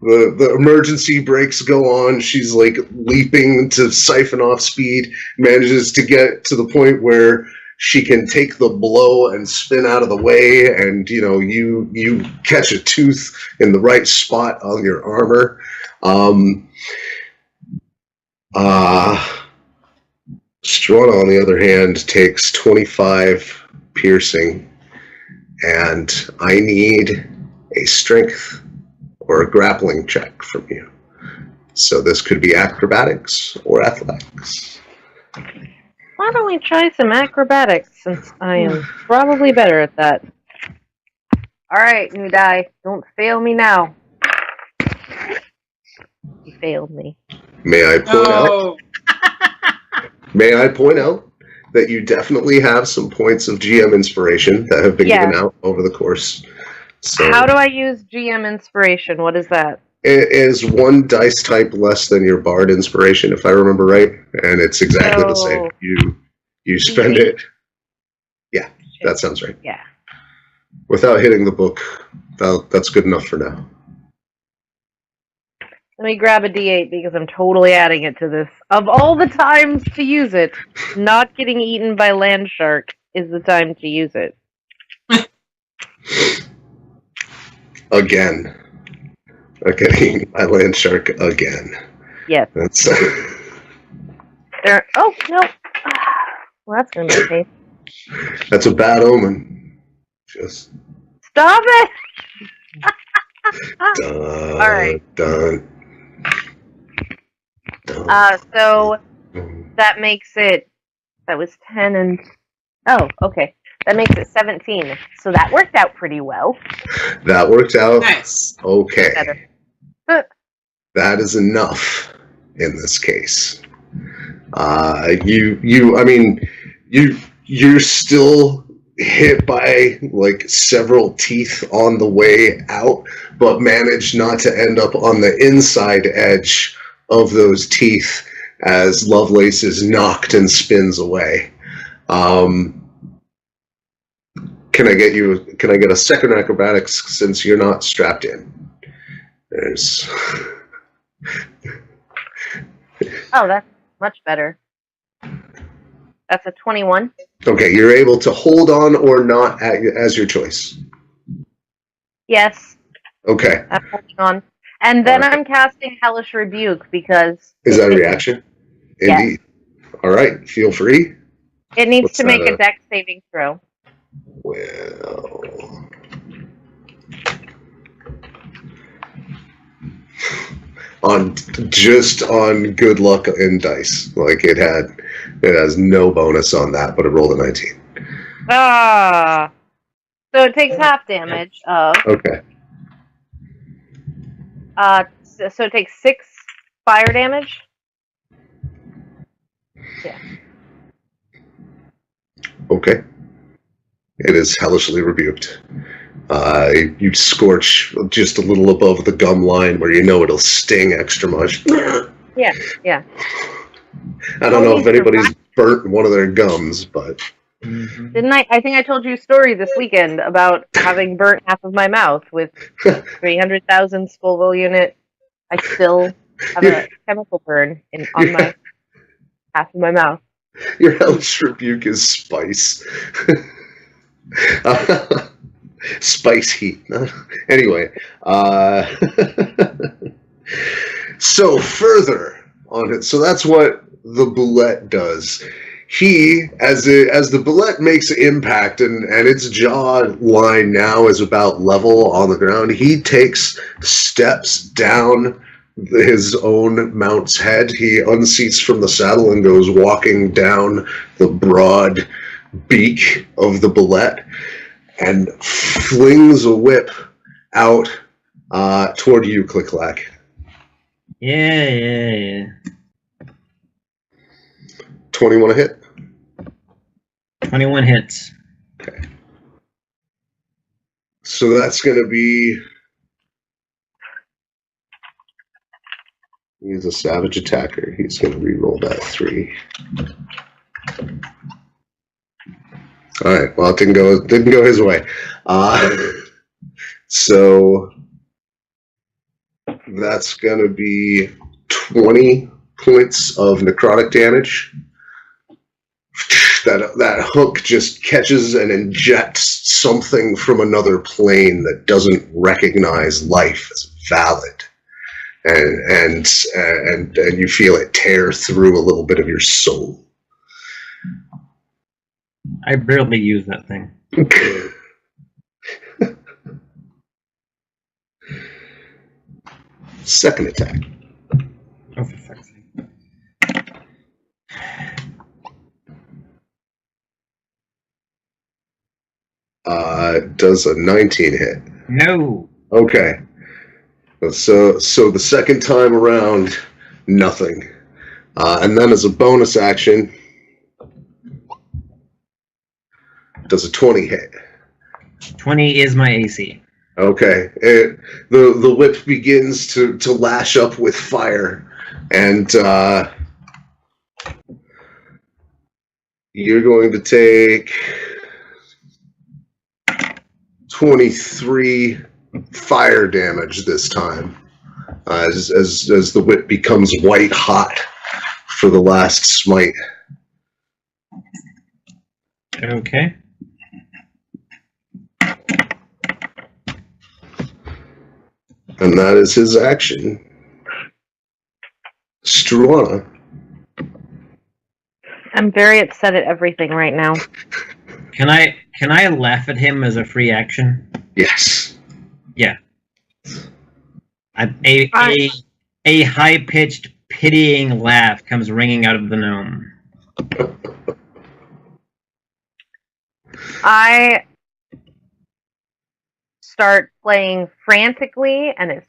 S1: the emergency brakes go on. She's leaping to siphon off speed. Manages to get to the point where she can take the blow and spin out of the way, and you catch a tooth in the right spot on your armor. Struana, on the other hand, takes 25 piercing, and I need a strength or a grappling check from you. So this could be acrobatics or athletics.
S2: Why don't we try some acrobatics, since I am probably better at that. Alright, new die. Don't fail me now. You failed me.
S1: May I point out that you definitely have some points of GM inspiration that have been given out over the course. So
S2: how do I use GM inspiration? What is that?
S1: It is one dice type less than your bard inspiration, if I remember right, and it's exactly the same. You spend it. Yeah, that sounds right.
S2: Yeah.
S1: Without hitting the book, that's good enough for now.
S2: Let me grab a D8 because I'm totally adding it to this. Of all the times to use it, not getting eaten by land shark is the time to use it.
S1: Again. Getting eaten by land shark again.
S2: Yes.
S1: That's
S2: oh, no. Well, that's going to be okay.
S1: That's a bad omen. Just
S2: stop it!
S1: dun,
S2: all right.
S1: Dun.
S2: So that makes it, that was 10 and, oh, okay. That makes it 17. So that worked out pretty well.
S1: That worked out.
S4: Nice.
S1: Okay.
S2: Better.
S1: That is enough in this case. You're still hit by several teeth on the way out, but manage not to end up on the inside edge of those teeth as Lovelace is knocked and spins away. Can I get a second acrobatics since you're not strapped in? There's
S2: oh, that's much better. That's a 21.
S1: Okay, you're able to hold on or not as your choice.
S2: Yes.
S1: Okay.
S2: I'm holding on. And then I'm casting Hellish Rebuke because...
S1: Is that a reaction?
S2: Yes.
S1: Indeed. All right, feel free.
S2: It needs to make a dex saving throw.
S1: Well... on good luck in dice. It has no bonus on that, but it rolled a 19.
S2: Ah. So it takes half damage of...
S1: Okay.
S2: So it takes 6 fire damage. Yeah.
S1: Okay. It is hellishly rebuked. You scorch just a little above the gum line where it'll sting extra much.
S2: Yeah.
S1: I don't know if anybody's burnt one of their gums, but...
S2: Didn't I? I think I told you a story this weekend about having burnt half of my mouth with 300,000 Scoville unit. I still have a chemical burn on my half of my mouth.
S1: Your hellish rebuke is spice. Spice heat. Anyway, so further on it. So that's what the bullet does. He, as the bullet makes impact and its jaw line now is about level on the ground, he takes steps down his own mount's head. He unseats from the saddle and goes walking down the broad beak of the bullet and flings a whip out toward you, ClickClack.
S3: Yeah.
S1: 21 a hit?
S3: 21 hits.
S1: Okay. So that's going to be... He's a savage attacker. He's going to re-roll that 3. All right. Well, it didn't go his way. So that's going to be 20 points of necrotic damage. That hook just catches and injects something from another plane that doesn't recognize life as valid. And you feel it tear through a little bit of your soul.
S3: I barely use that thing.
S1: Second attack.
S3: Oh, for fuck's sake.
S1: Does a 19 hit?
S3: No.
S1: Okay. So the second time around, nothing. And then as a bonus action, does a 20 hit?
S3: 20 is my AC.
S1: Okay. The whip begins to lash up with fire, and you're going to take 23 fire damage this time, as the whip becomes white hot for the last smite.
S3: Okay.
S1: And that is his action. Struana.
S2: I'm very upset at everything right now.
S3: Can I laugh at him as a free action?
S1: Yes.
S3: Yeah. A high-pitched, pitying laugh comes ringing out of the gnome.
S2: I start playing frantically, and it's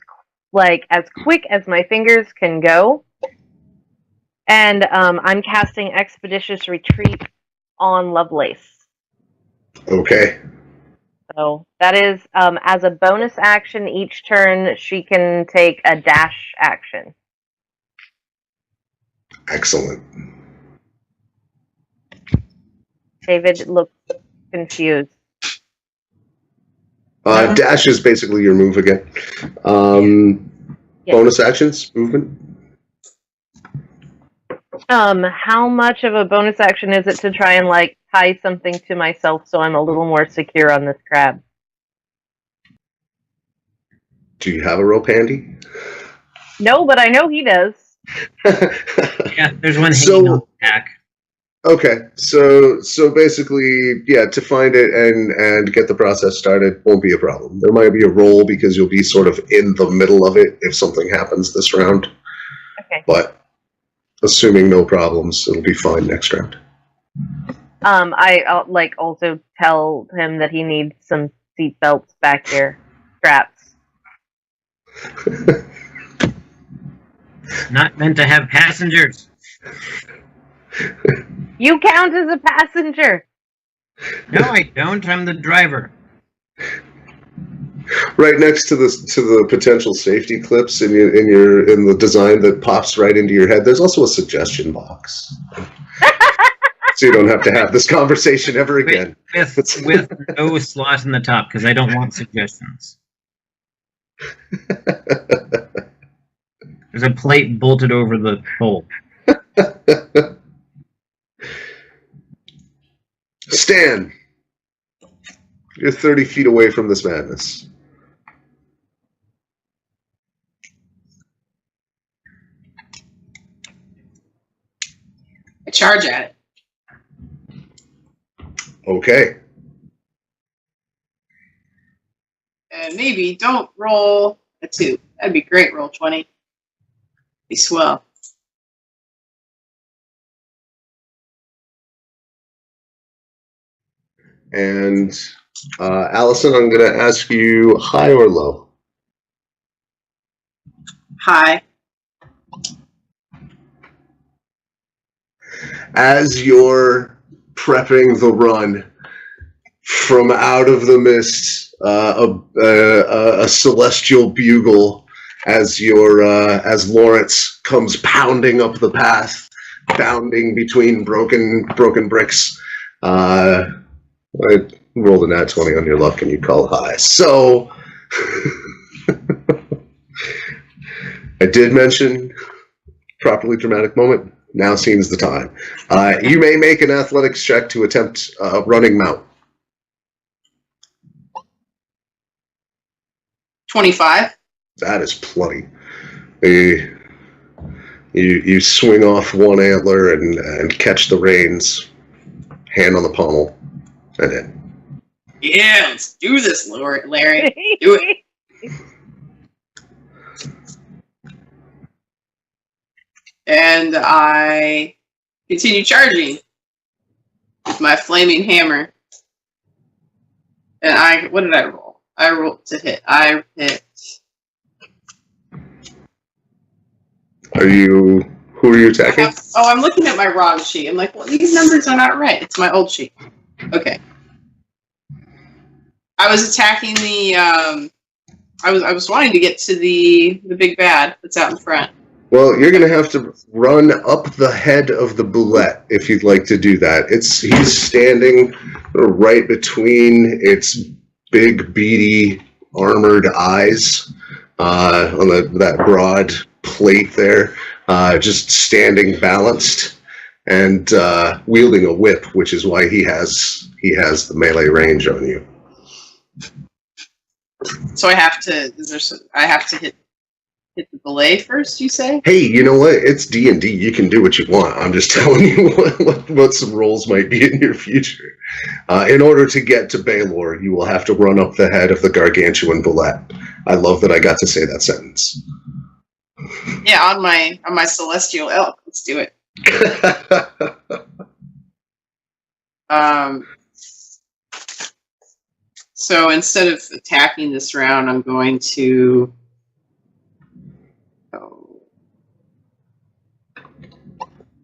S2: like as quick as my fingers can go. And I'm casting Expeditious Retreat on Lovelace.
S1: Okay.
S2: So that is, as a bonus action each turn, she can take a dash action.
S1: Excellent.
S2: David looks confused.
S1: Dash is basically your move again.
S2: Yeah.
S1: Bonus actions, movement.
S2: How much of a bonus action is it to try and like tie something to myself so I'm a little more secure on this crab?
S1: Do you have a rope handy?
S2: No, but I know he does.
S3: Yeah, there's one hanging on the back.
S1: Okay, so basically, yeah, to find it and get the process started won't be a problem. There might be a roll because you'll be sort of in the middle of it if something happens this round.
S2: Okay.
S1: But assuming no problems, it'll be fine next round.
S2: I'll like also tell him that he needs some seat belts back here, straps.
S3: Not meant to have passengers.
S2: You count as a passenger.
S3: No, I don't. I'm the driver.
S1: Right next to the potential safety clips in the design that pops right into your head, there's also a suggestion box. So you don't have to have this conversation ever again.
S3: With no slot in the top, because I don't want suggestions. There's a plate bolted over the hole.
S1: Stan. You're 30 feet away from this madness.
S4: I charge at it.
S1: Okay.
S4: And maybe don't roll a 2. That'd be great. Roll 20. Be swell.
S1: And Allison, I'm going to ask you high or low?
S4: High.
S1: As you're prepping the run, from out of the mist, a celestial bugle as Lawrence comes pounding up the path, bounding between broken bricks. I rolled a nat 20 on your luck, and you call high. So I did mention properly dramatic moment. Now seems the time. You may make an athletics check to attempt running mount.
S4: 25.
S1: That is plenty. You swing off one antler and catch the reins, hand on the pommel, and in.
S4: Yeah, let's do this, Larry. Do it. And I continue charging with my flaming hammer. And what did I roll? I rolled to hit. I hit.
S1: Who are you attacking?
S4: I'm looking at my wrong sheet. I'm like, well, these numbers are not right. It's my old sheet. Okay. I was attacking the, I was wanting to get to the big bad that's out in front.
S1: Well, you're going to have to run up the head of the boulette if you'd like to do that. He's standing right between its big, beady, armored eyes on that broad plate there, just standing balanced and wielding a whip, which is why he has the melee range on you.
S4: So I have to hit the belay first, you say?
S1: Hey, you know what? It's D&D. You can do what you want. I'm just telling you what some roles might be in your future. In order to get to Baylor, you will have to run up the head of the gargantuan boulette. I love that I got to say that sentence.
S4: Yeah, on my celestial elk. Let's do it. So instead of attacking this round, I'm going to.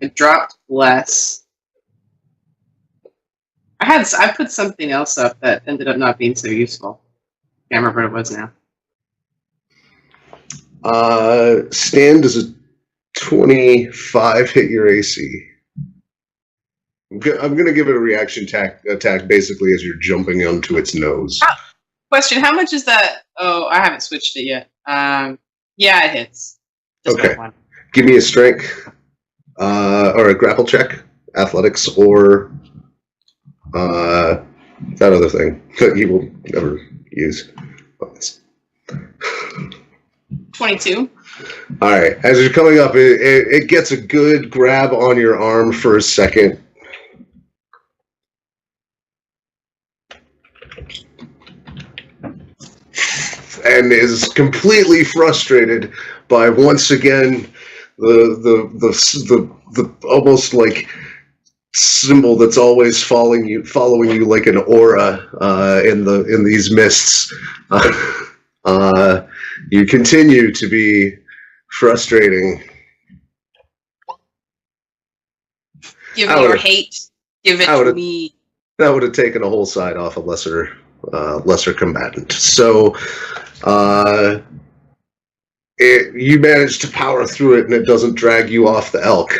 S4: It dropped less. I put something else up that ended up not being so useful. Can't remember what it was now.
S1: Stand does a 25 hit your AC? I'm going to give it a reaction attack basically as you're jumping onto its nose.
S4: Question, how much is that? Oh, I haven't switched it yet. Yeah, it hits. Just
S1: okay. Give me a strength or a grapple check, athletics, or that other thing that you will never use.
S4: 22.
S1: All right. As you're coming up, it gets a good grab on your arm for a second. And is completely frustrated by once again the almost like symbol that's always following you like an aura in these mists. You continue to be frustrating.
S4: Give me your hate. Give it to me.
S1: That would have taken a whole side off a lesser combatant. So you managed to power through it, and it doesn't drag you off the elk.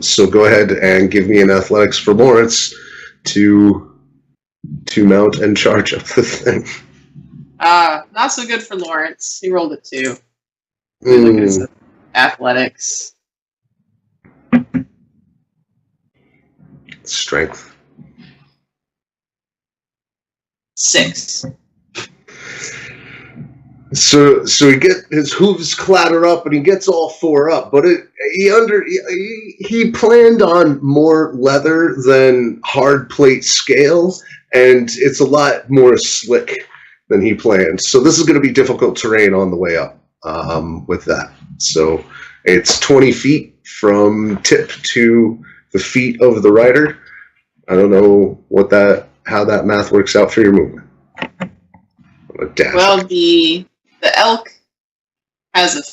S1: So go ahead and give me an athletics for Lawrence to mount and charge up the thing.
S4: Not so good for Lawrence. He rolled a 2. Look at his athletics.
S1: Strength.
S4: 6.
S1: So his hooves clatter up and he gets all 4 up, but he planned on more leather than hard plate scale, and it's a lot more slick than he planned. So this is going to be difficult terrain on the way up with that. So it's 20 feet from tip to the feet of the rider. I don't know how that math works out for your movement.
S4: Well, the elk has a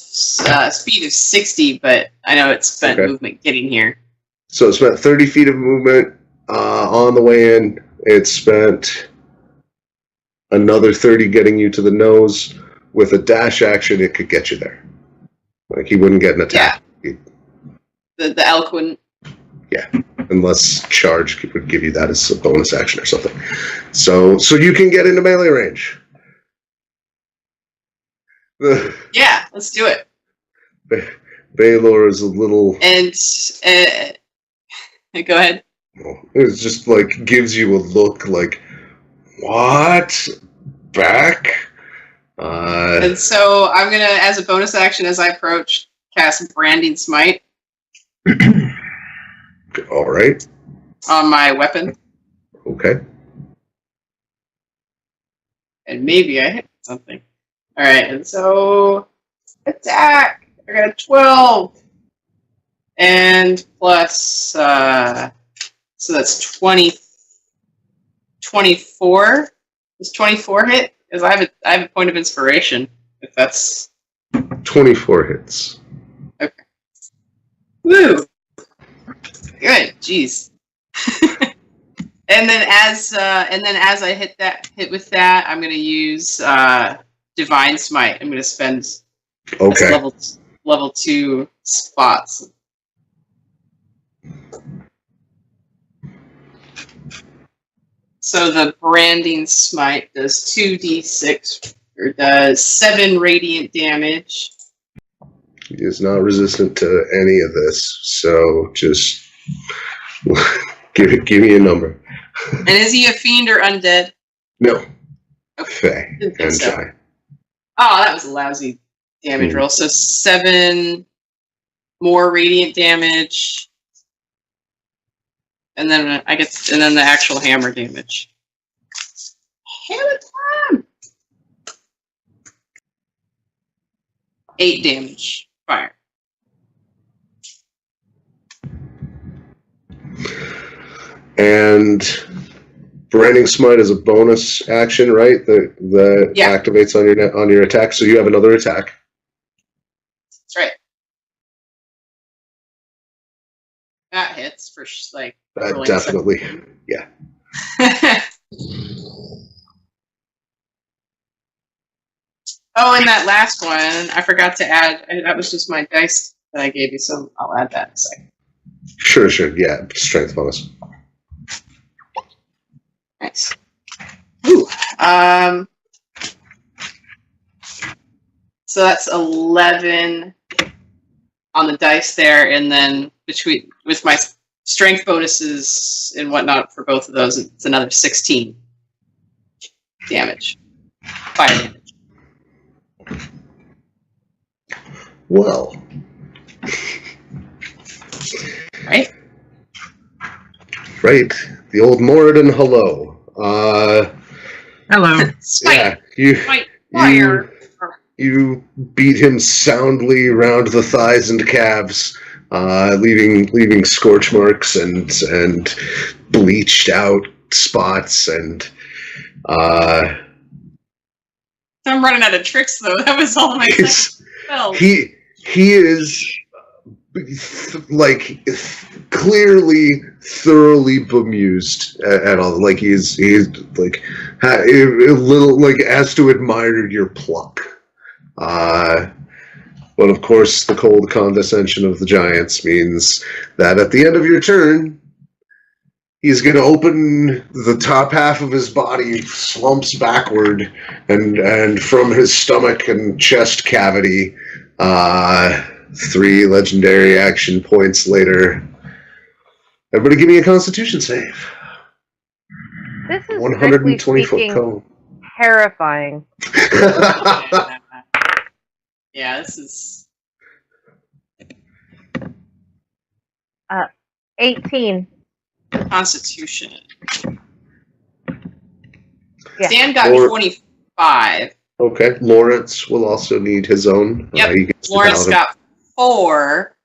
S4: speed of 60, but I know it spent movement getting here.
S1: So it spent 30 feet of movement on the way in. It spent another 30 getting you to the nose. With a dash action, it could get you there. Like, he wouldn't get an attack.
S4: Yeah. The elk wouldn't?
S1: Yeah. Unless charge would give you that as a bonus action or something. So you can get into melee range.
S4: Yeah, let's do it.
S1: Baylor is a little...
S4: And, go ahead.
S1: It's just like, gives you a look like, what? Back?
S4: And so I'm going to, as a bonus action as I approach, cast Branding Smite.
S1: All right.
S4: On my weapon.
S1: Okay.
S4: And maybe I hit something. All right, and so attack. I got a 12, and plus, so that's 24. Does 24 hit? Because I have a point of inspiration. If that's
S1: 24 hits.
S4: Okay. Woo. Good. Jeez. And then as I hit with that, I'm going to use Divine Smite. I'm going to spend level 2 spots. So the Branding Smite does 2d6, or does 7 radiant damage.
S1: He is not resistant to any of this, so just give me a number.
S4: And is he a fiend or undead?
S1: No.
S4: Okay.
S1: Fey and Shy.
S4: Oh, that was a lousy damage roll. So 7 more radiant damage, and then the actual hammer damage. Hammer time. 8 damage. Fire.
S1: And Branding Smite is a bonus action, right? That activates on your attack. So you have another attack.
S4: That's right. That hits for like.
S1: That definitely, yeah.
S4: Oh, and that last one, I forgot to add. That was just my dice that I gave you, so I'll add that in a second.
S1: Sure, yeah. Strength bonus.
S4: Nice. Ooh. So that's 11 on the dice there, and then with my strength bonuses and whatnot for both of those, it's another 16 damage. Fire damage.
S1: Well.
S4: Right?
S1: Right. The old Moradin hello.
S3: Hello.
S4: Spite.
S1: Yeah, you beat him soundly round the thighs and calves, leaving scorch marks and bleached out spots, and
S4: I'm running out of tricks though. That was all my spells.
S1: He is like clearly thoroughly bemused at all. Like he's like a little like has to admire your pluck. But of course, the cold condescension of the giants means that at the end of your turn, he's going to open the top half of his body, slumps backward, and from his stomach and chest cavity, 3 legendary action points later. Everybody give me a Constitution save.
S2: This is
S1: 120 foot
S2: speaking,
S1: cone.
S2: terrifying.
S4: Yeah, this is
S2: 18.
S4: Constitution.
S2: Yeah.
S4: Stan got
S1: Or-
S4: 25.
S1: Okay, Lawrence will also need his own.
S4: Yep.
S1: He gets the
S4: Lawrence
S1: paladin.
S4: got 4.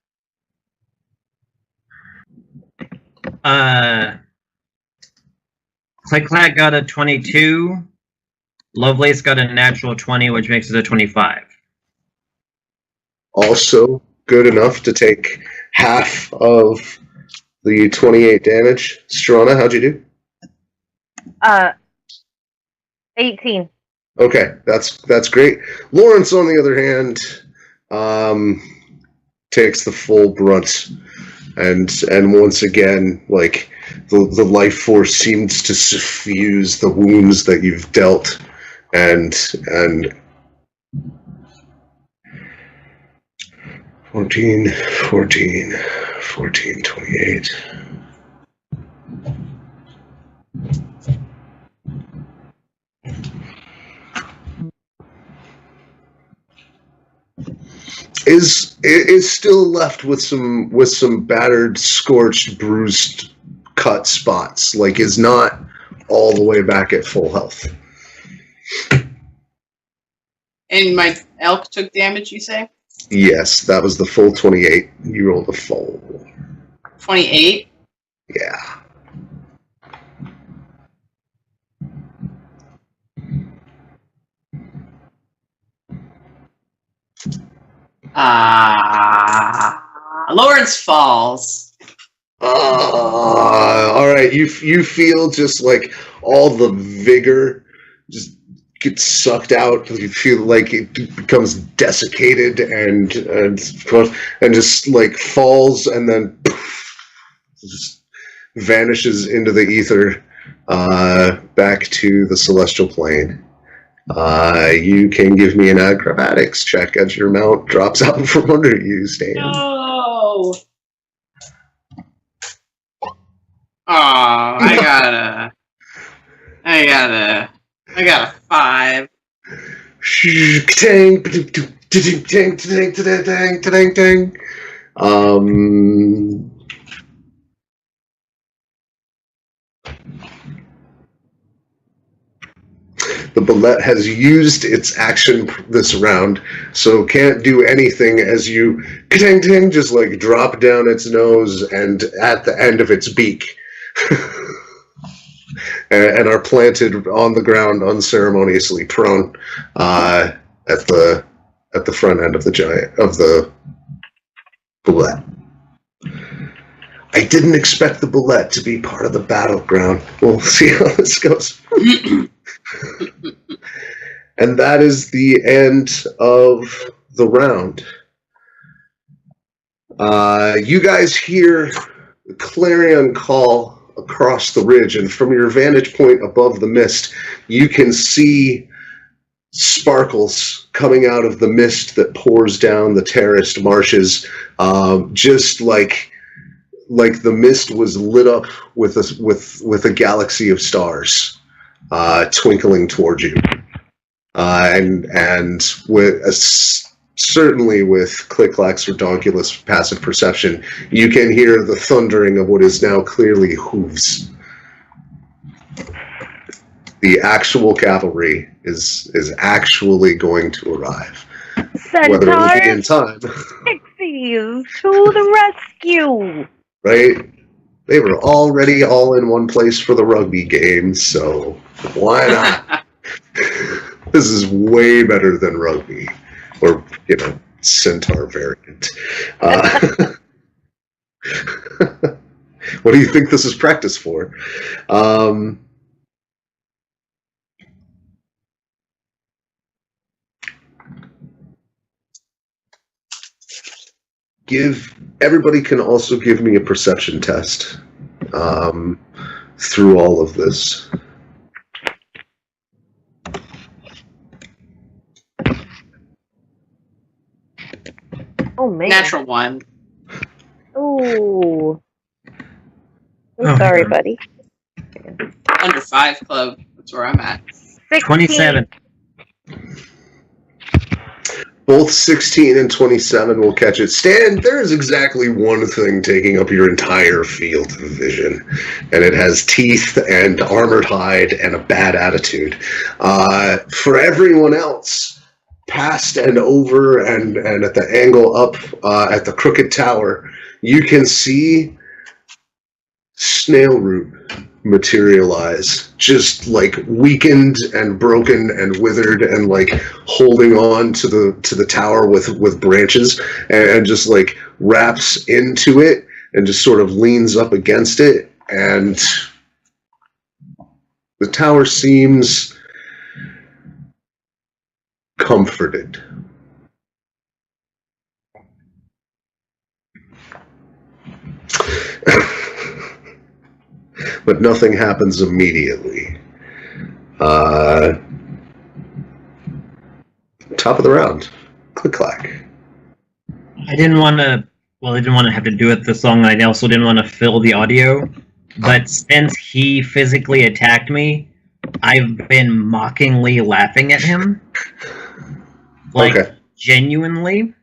S3: ClickClack got a 22. Lovelace got a natural 20, which makes it a 25.
S1: Also good enough to take half of the 28 damage. Struana, how'd you do?
S2: 18.
S1: Okay, that's great. Lawrence, on the other hand, takes the full brunt, and once again, like the life force seems to suffuse the wounds that you've dealt, and 14, 28. Is still left with some battered, scorched, bruised, cut spots. Like, is not all the way back at full health.
S4: And my elk took damage, you say?
S1: Yes, that was the full 28. You rolled a full.
S4: 28?
S1: Yeah.
S4: Lawrence falls.
S1: All right. You feel just like all the vigor just gets sucked out. You feel like it becomes desiccated and just like falls and then just vanishes into the ether, back to the celestial plane. You can give me an acrobatics check as your mount drops out from under you, Stan.
S4: No. Oh, I got a 5.
S1: Tang, tang, tang, tang, tang, tang. The bullet has used its action this round, so can't do anything as you tang, tang, just like drop down its nose and at the end of its beak. And are planted on the ground unceremoniously, prone, at the front end of the bullet. I didn't expect the bullet to be part of the battleground. We'll see how this goes. And that is the end of the round. You guys hear the clarion call across the ridge, and from your vantage point above the mist, you can see sparkles coming out of the mist that pours down the terraced marshes, just like the mist was lit up with a galaxy of stars, twinkling towards you, and with certainly with ClickClack's redonkulous passive perception, you can hear the thundering of what is now clearly hooves. The actual cavalry is actually going to arrive. Whether it will be in time.
S2: Pixies to the rescue!
S1: Right? They were already all in one place for the rugby game, so why not? This is way better than rugby. Or, centaur variant. What do you think this is practice for? Everybody can also give me a perception test through all of this.
S2: Oh, man.
S4: Natural 1.
S2: Ooh. I'm
S3: Oh,
S2: sorry,
S3: man.
S2: buddy.
S4: under 5 club. That's where I'm at.
S2: 16.
S3: 27.
S1: Both 16 and 27 will catch it. Stan, there is exactly one thing taking up your entire field of vision, and it has teeth and armored hide and a bad attitude. For everyone else, past and over and at the angle up at the crooked tower, you can see snail root materialize, just like weakened and broken and withered and like holding on to the tower with branches, and just like wraps into it and just sort of leans up against it, and the tower seems comforted. But nothing happens immediately. Top of the round. ClickClack.
S3: I didn't want to have to do it this long. I also didn't want to fill the audio. But since he physically attacked me, I've been mockingly laughing at him. Like,
S1: Okay.
S3: genuinely.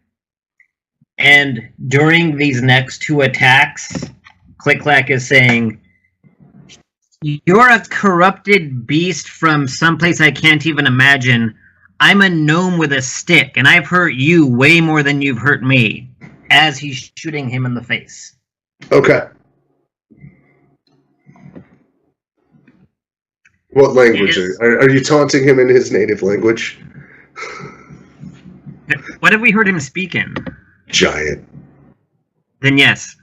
S3: And during these next 2 attacks, ClickClack is saying, "You're a corrupted beast from someplace I can't even imagine. I'm a gnome with a stick, and I've hurt you way more than you've hurt me," as he's shooting him in the face.
S1: Okay. What language? Are you taunting him in his native language?
S3: What have we heard him speak in?
S1: Giant.
S3: Then yes.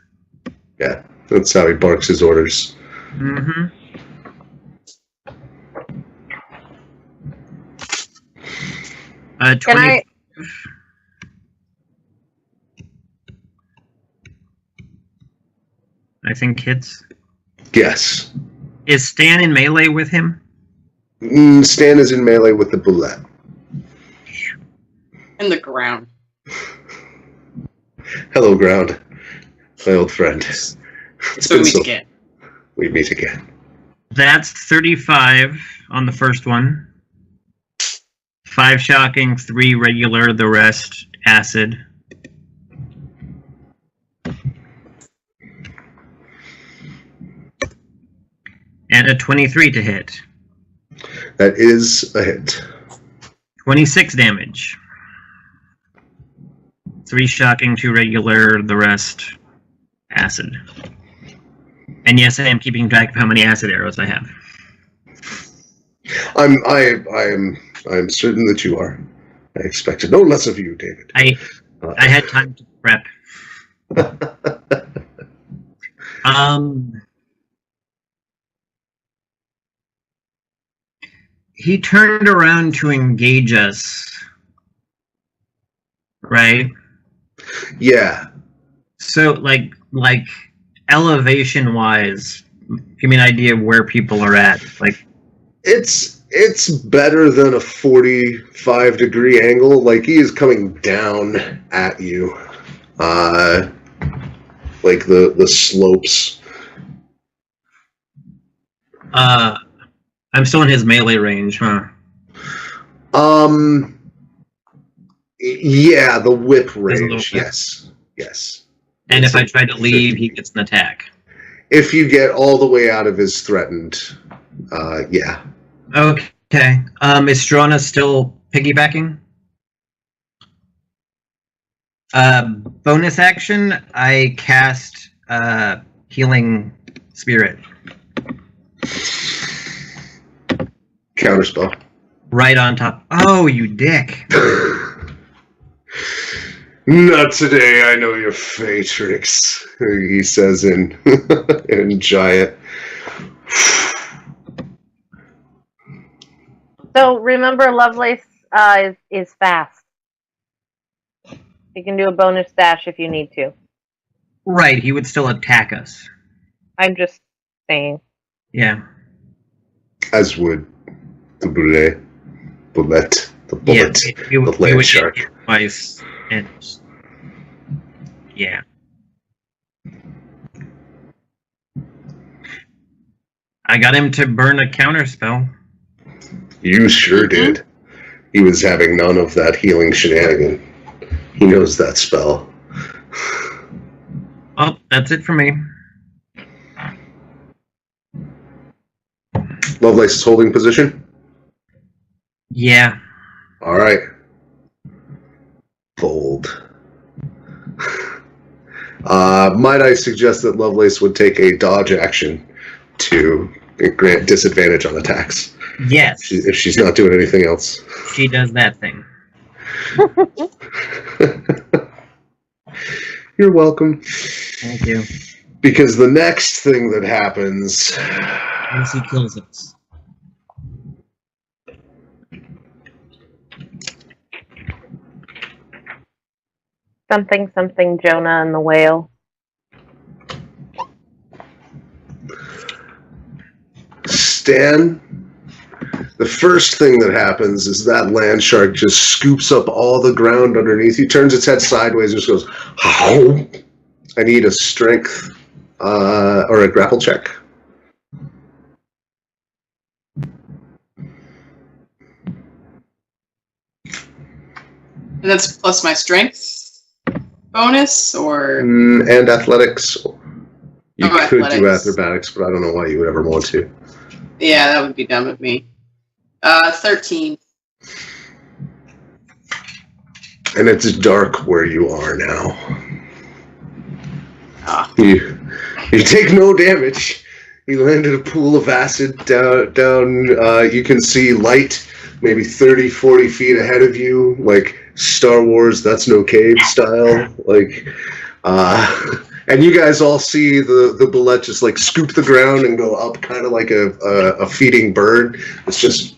S1: Yeah, that's how he barks his orders.
S3: Mm-hmm.
S2: Can
S3: 20. I think hits.
S1: Yes.
S3: Is Stan in melee with him?
S1: Stan is in melee with the bullet.
S4: In the ground.
S1: Hello, ground. My old friend. It's
S4: So
S1: been
S4: we get.
S1: We meet again.
S3: That's 35 on the first one. 5 shocking, 3 regular, the rest acid. And a 23 to hit.
S1: That is a hit.
S3: 26 damage. 3 shocking, 2 regular, the rest acid. And yes, I am keeping track of how many acid arrows I have.
S1: I'm certain that you are. I expected no less of you, David.
S3: I had time to prep. He turned around to engage us, right?
S1: Yeah.
S3: So, like elevation-wise, give me an idea of where people are at. Like,
S1: It's better than a 45-degree angle. Like, he is coming down at you. Like the slopes.
S3: I'm still in his melee range, huh?
S1: Yeah, the whip range.
S3: whip.
S1: Yes.
S3: And if I try to leave, he gets an attack.
S1: If you get all the way out of his threatened, yeah.
S3: Okay. Is Struana still piggybacking? Bonus action, I cast Healing Spirit.
S1: Counterspell.
S3: Right on top. Oh, you dick.
S1: Not today, I know your fate, Rix, he says in Giant.
S2: So remember, Lovelace is fast. You can do a bonus dash if you need to.
S3: Right, he would still attack us.
S2: I'm just saying.
S3: Yeah.
S1: As would the bullet, the bullet,
S3: He
S1: the land
S3: would
S1: shark.
S3: hit twice. And yeah. I got him to burn a counterspell.
S1: You sure did. He was having none of that healing shenanigan. He knows that spell.
S3: Oh, that's it for me.
S1: Lovelace is holding position?
S3: Yeah.
S1: Alright. Fold. Might I suggest that Lovelace would take a dodge action to grant disadvantage on attacks?
S3: Yes.
S1: If she's not doing anything else.
S3: She does that thing.
S1: You're welcome.
S3: Thank you.
S1: Because the next thing that happens...
S3: Once he kills us.
S2: Something, something, Jonah and the whale.
S1: Stan, the first thing that happens is that land shark just scoops up all the ground underneath you, turns its head sideways, and just goes, "How?" I need a strength or a grapple check.
S4: And that's plus my strength bonus, or
S1: And athletics. You could do
S4: athletics.
S1: acrobatics, but I don't know why you would ever want to.
S4: Yeah, that would be dumb of me. 13.
S1: And it's dark where you are now.
S4: Ah.
S1: You take no damage. You land in a pool of acid down. You can see light maybe 30, 40 feet ahead of you, like Star Wars That's No Cave style. Like, and you guys all see the bullet just like scoop the ground and go up, kind of like a feeding bird. It's just,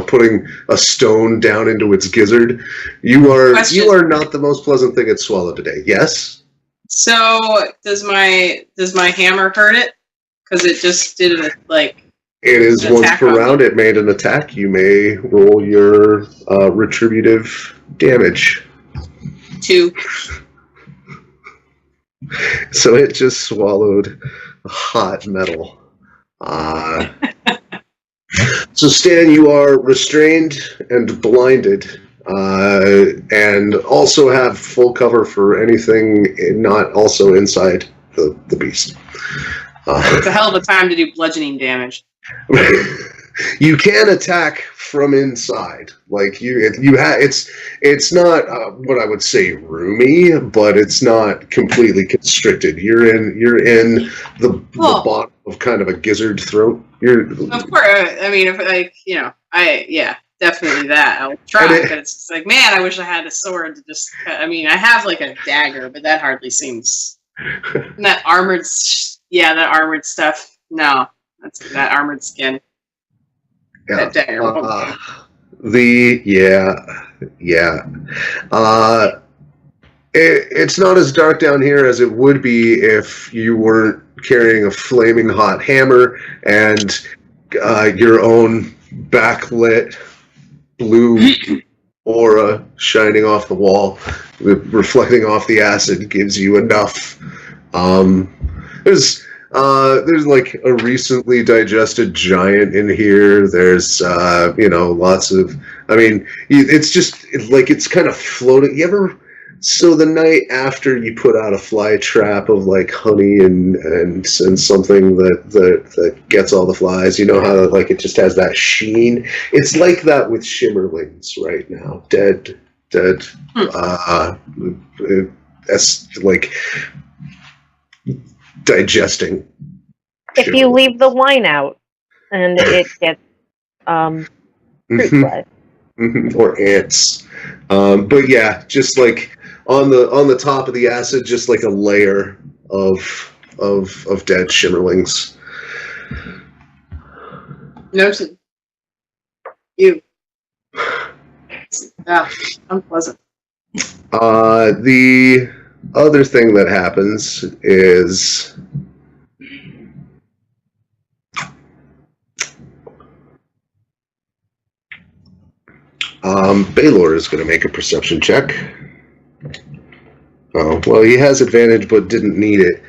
S1: putting a stone down into its gizzard. You are not the most pleasant thing it's swallowed today. Yes.
S4: So does my hammer hurt it? Because it just did it like.
S1: It is once per round. It made an attack. You may roll your retributive damage.
S4: 2.
S1: So it just swallowed hot metal. So Stan, you are restrained and blinded, and also have full cover for anything not also inside the beast.
S4: It's a hell of a time to do bludgeoning damage.
S1: You can attack from inside. Like it's not what I would say roomy, but it's not completely constricted. You're in the bottom of kind of a gizzard throat.
S4: Of course, I mean, if definitely that. I'll try, but it's just like, man, I wish I had a sword to just. I mean, I have like a dagger, but that hardly seems. And that armored, that armored stuff. No, that armored skin.
S1: Yeah.
S4: That dagger.
S1: It's not as dark down here as it would be if you weren't carrying a flaming hot hammer and your own backlit blue aura shining off the wall, reflecting off the acid gives you enough. There's like a recently digested giant in here. There's lots of. I mean, it's kind of floating. So the night after you put out a fly trap of like honey and something that gets all the flies, you know how like it just has that sheen. It's like that with shimmerlings right now. Dead. That's like digesting.
S2: If you leave the wine out, and it gets fruit flies.
S1: Or ants. But yeah, just like on the top of the acid, just like a layer of dead shimmerlings.
S4: Noted. You. Unpleasant.
S1: The other thing that happens is Baylor is going to make a perception check. Oh, well, he has advantage but didn't need it.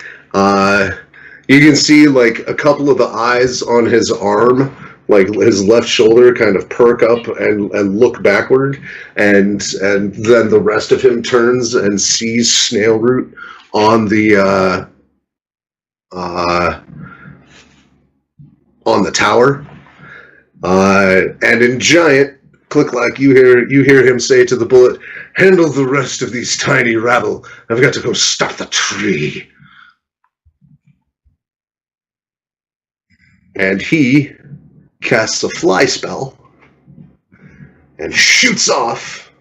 S1: You can see like a couple of the eyes on his arm, like his left shoulder, kind of perk up and look backward, and then the rest of him turns and sees Snailroot on the tower, and in giant ClickClack, you hear him say to the bullet, "Handle the rest of these tiny rabble. I've got to go stop the tree." And he casts a fly spell and shoots off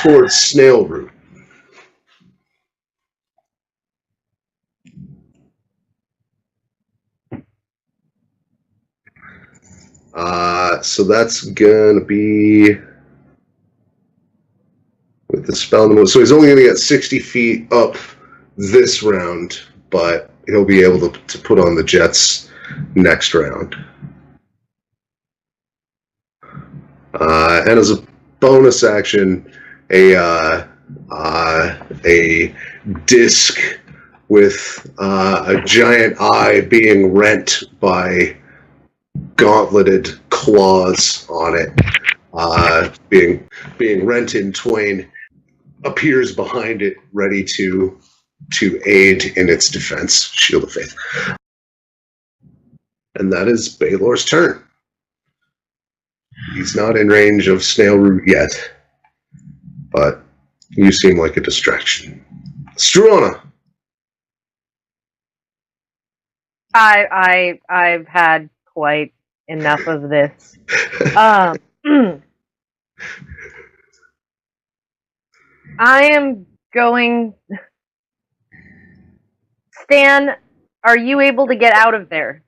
S1: towards Snailroot. So that's gonna be with the spell. So he's only gonna get 60 feet up this round, but he'll be able to put on the jets next round. And as a bonus action, a disc with a giant eye being rent by gauntleted claws on it, being rent in twain, appears behind it, ready to aid in its defense. Shield of Faith. And that is Baylor's turn. He's not in range of Snailroot yet, but you seem like a distraction. Struana.
S2: I've had quite enough of this. I am going. Stan, are you able to get out of there?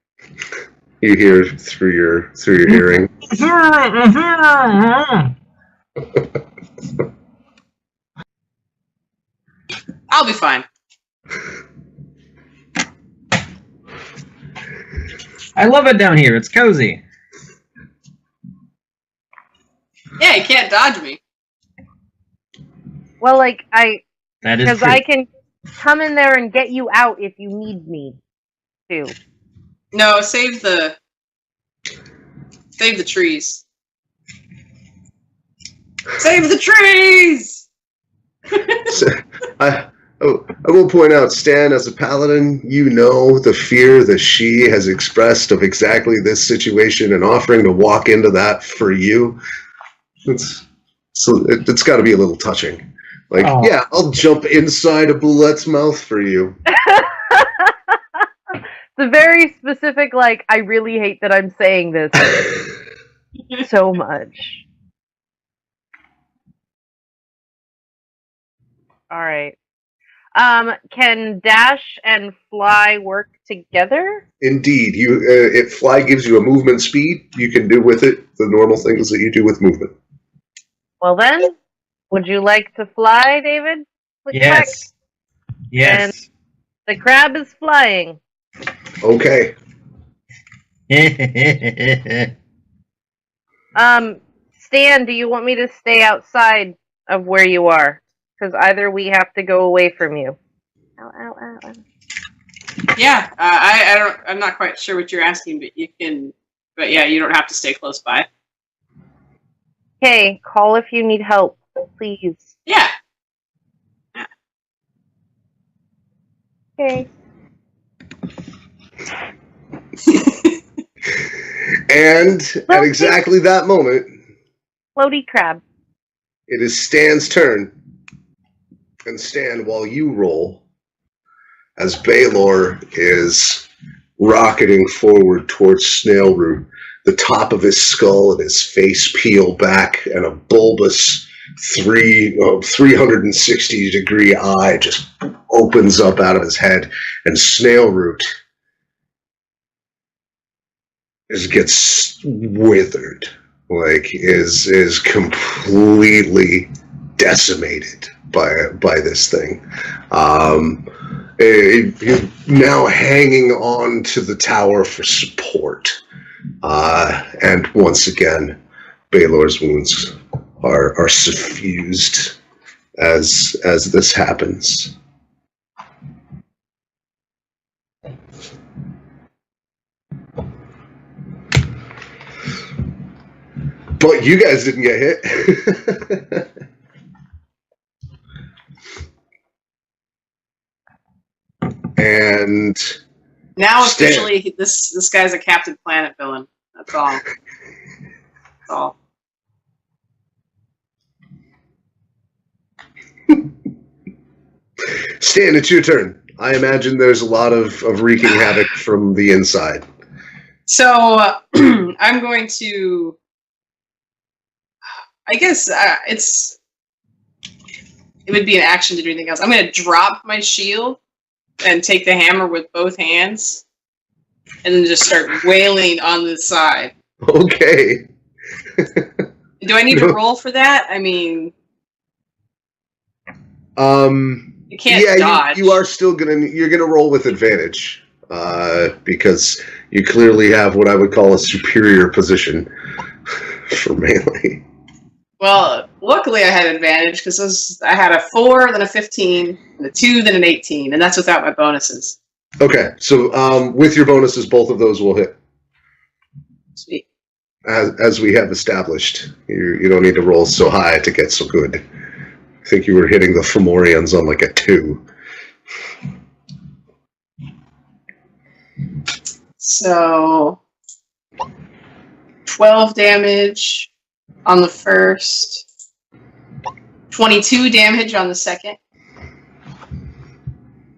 S1: You hear through your hearing.
S4: I'll be fine.
S3: I love it down here. It's cozy.
S4: Yeah, you can't dodge me.
S2: Well, like,
S3: That is
S2: because
S3: true.
S2: I can come in there and get you out if you need me to.
S4: No, save the trees. Save the trees!
S1: I will point out, Stan, as a paladin, you know the fear that she has expressed of exactly this situation, and offering to walk into that for you. It's got to be a little touching. Like, yeah, I'll jump inside a boulette's mouth for you.
S2: It's a very specific, like, I really hate that I'm saying this so much. Alright. Can dash and fly work together?
S1: Indeed. If fly gives you a movement speed, you can do with it the normal things that you do with movement.
S2: Well then, would you like to fly, David?
S3: Yes. Yes.
S2: And the crab is flying.
S1: Okay.
S2: Stan, do you want me to stay outside of where you are? Because either we have to go away from you. Ow, ow, ow, ow.
S4: Yeah, I'm not quite sure what you're asking, but you can. But yeah, you don't have to stay close by.
S2: Okay, call if you need help, please.
S4: Yeah.
S2: Okay.
S1: And at exactly that moment,
S2: Floaty crab.
S1: it is Stan's turn. And Stan, while you roll, as Baylor is rocketing forward towards Snailroot, the top of his skull and his face peel back, and a bulbous 360-degree eye just opens up out of his head, and Snailroot gets withered, like is completely decimated by this thing. He's now hanging on to the tower for support. And once again, Baylor's wounds are suffused as this happens. But you guys didn't get hit. And
S4: Now
S1: Stan.
S4: officially, this guy's a Captain Planet villain. That's all. That's all.
S1: Stan, it's your turn. I imagine there's a lot of wreaking havoc from the inside.
S4: So I'm going to. I guess it would be an action to do anything else. I'm going to drop my shield and take the hammer with both hands, and then just start wailing on the side.
S1: Okay.
S4: Do I need to roll for that? I mean, you can't dodge.
S1: You are still you're gonna roll with advantage because you clearly have what I would call a superior position for melee.
S4: Well, luckily I had advantage because I had a 4, then a 15, and a 2, then an 18, and that's without my bonuses.
S1: Okay, so with your bonuses, both of those will hit.
S4: Sweet.
S1: As we have established, you don't need to roll so high to get so good. I think you were hitting the Fomorians on like a 2.
S4: So 12 damage on the first, 22 damage on the second.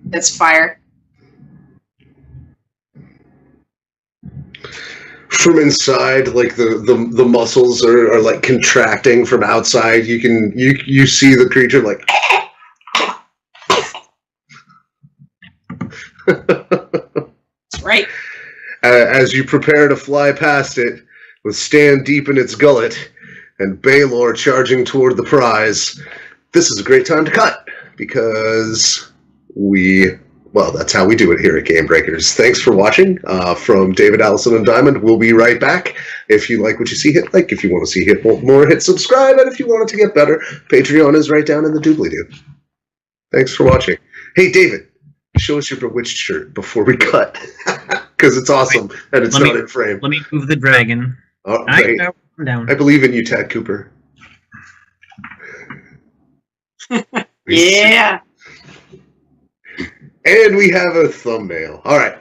S4: That's fire.
S1: From inside, like the muscles are like contracting from outside. You see the creature like
S4: That's right.
S1: As you prepare to fly past it, with Stan deep in its gullet and Baylor charging toward the prize. This is a great time to cut because that's how we do it here at GameBreakers. Thanks for watching. From David, Allison, and Diamond, we'll be right back. If you like what you see, hit like. If you want to see more, hit subscribe. And if you want it to get better, Patreon is right down in the doobly-doo. Thanks for watching. Hey, David, show us your Bewitched shirt before we cut. Because it's awesome, and it's not in frame.
S3: Let me move the dragon.
S1: Oh, right.
S3: Down.
S1: I believe in you, Tad Cooper.
S4: Yeah.
S1: And we have a thumbnail. All right.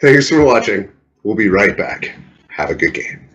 S1: Thanks for watching. We'll be right back. Have a good game.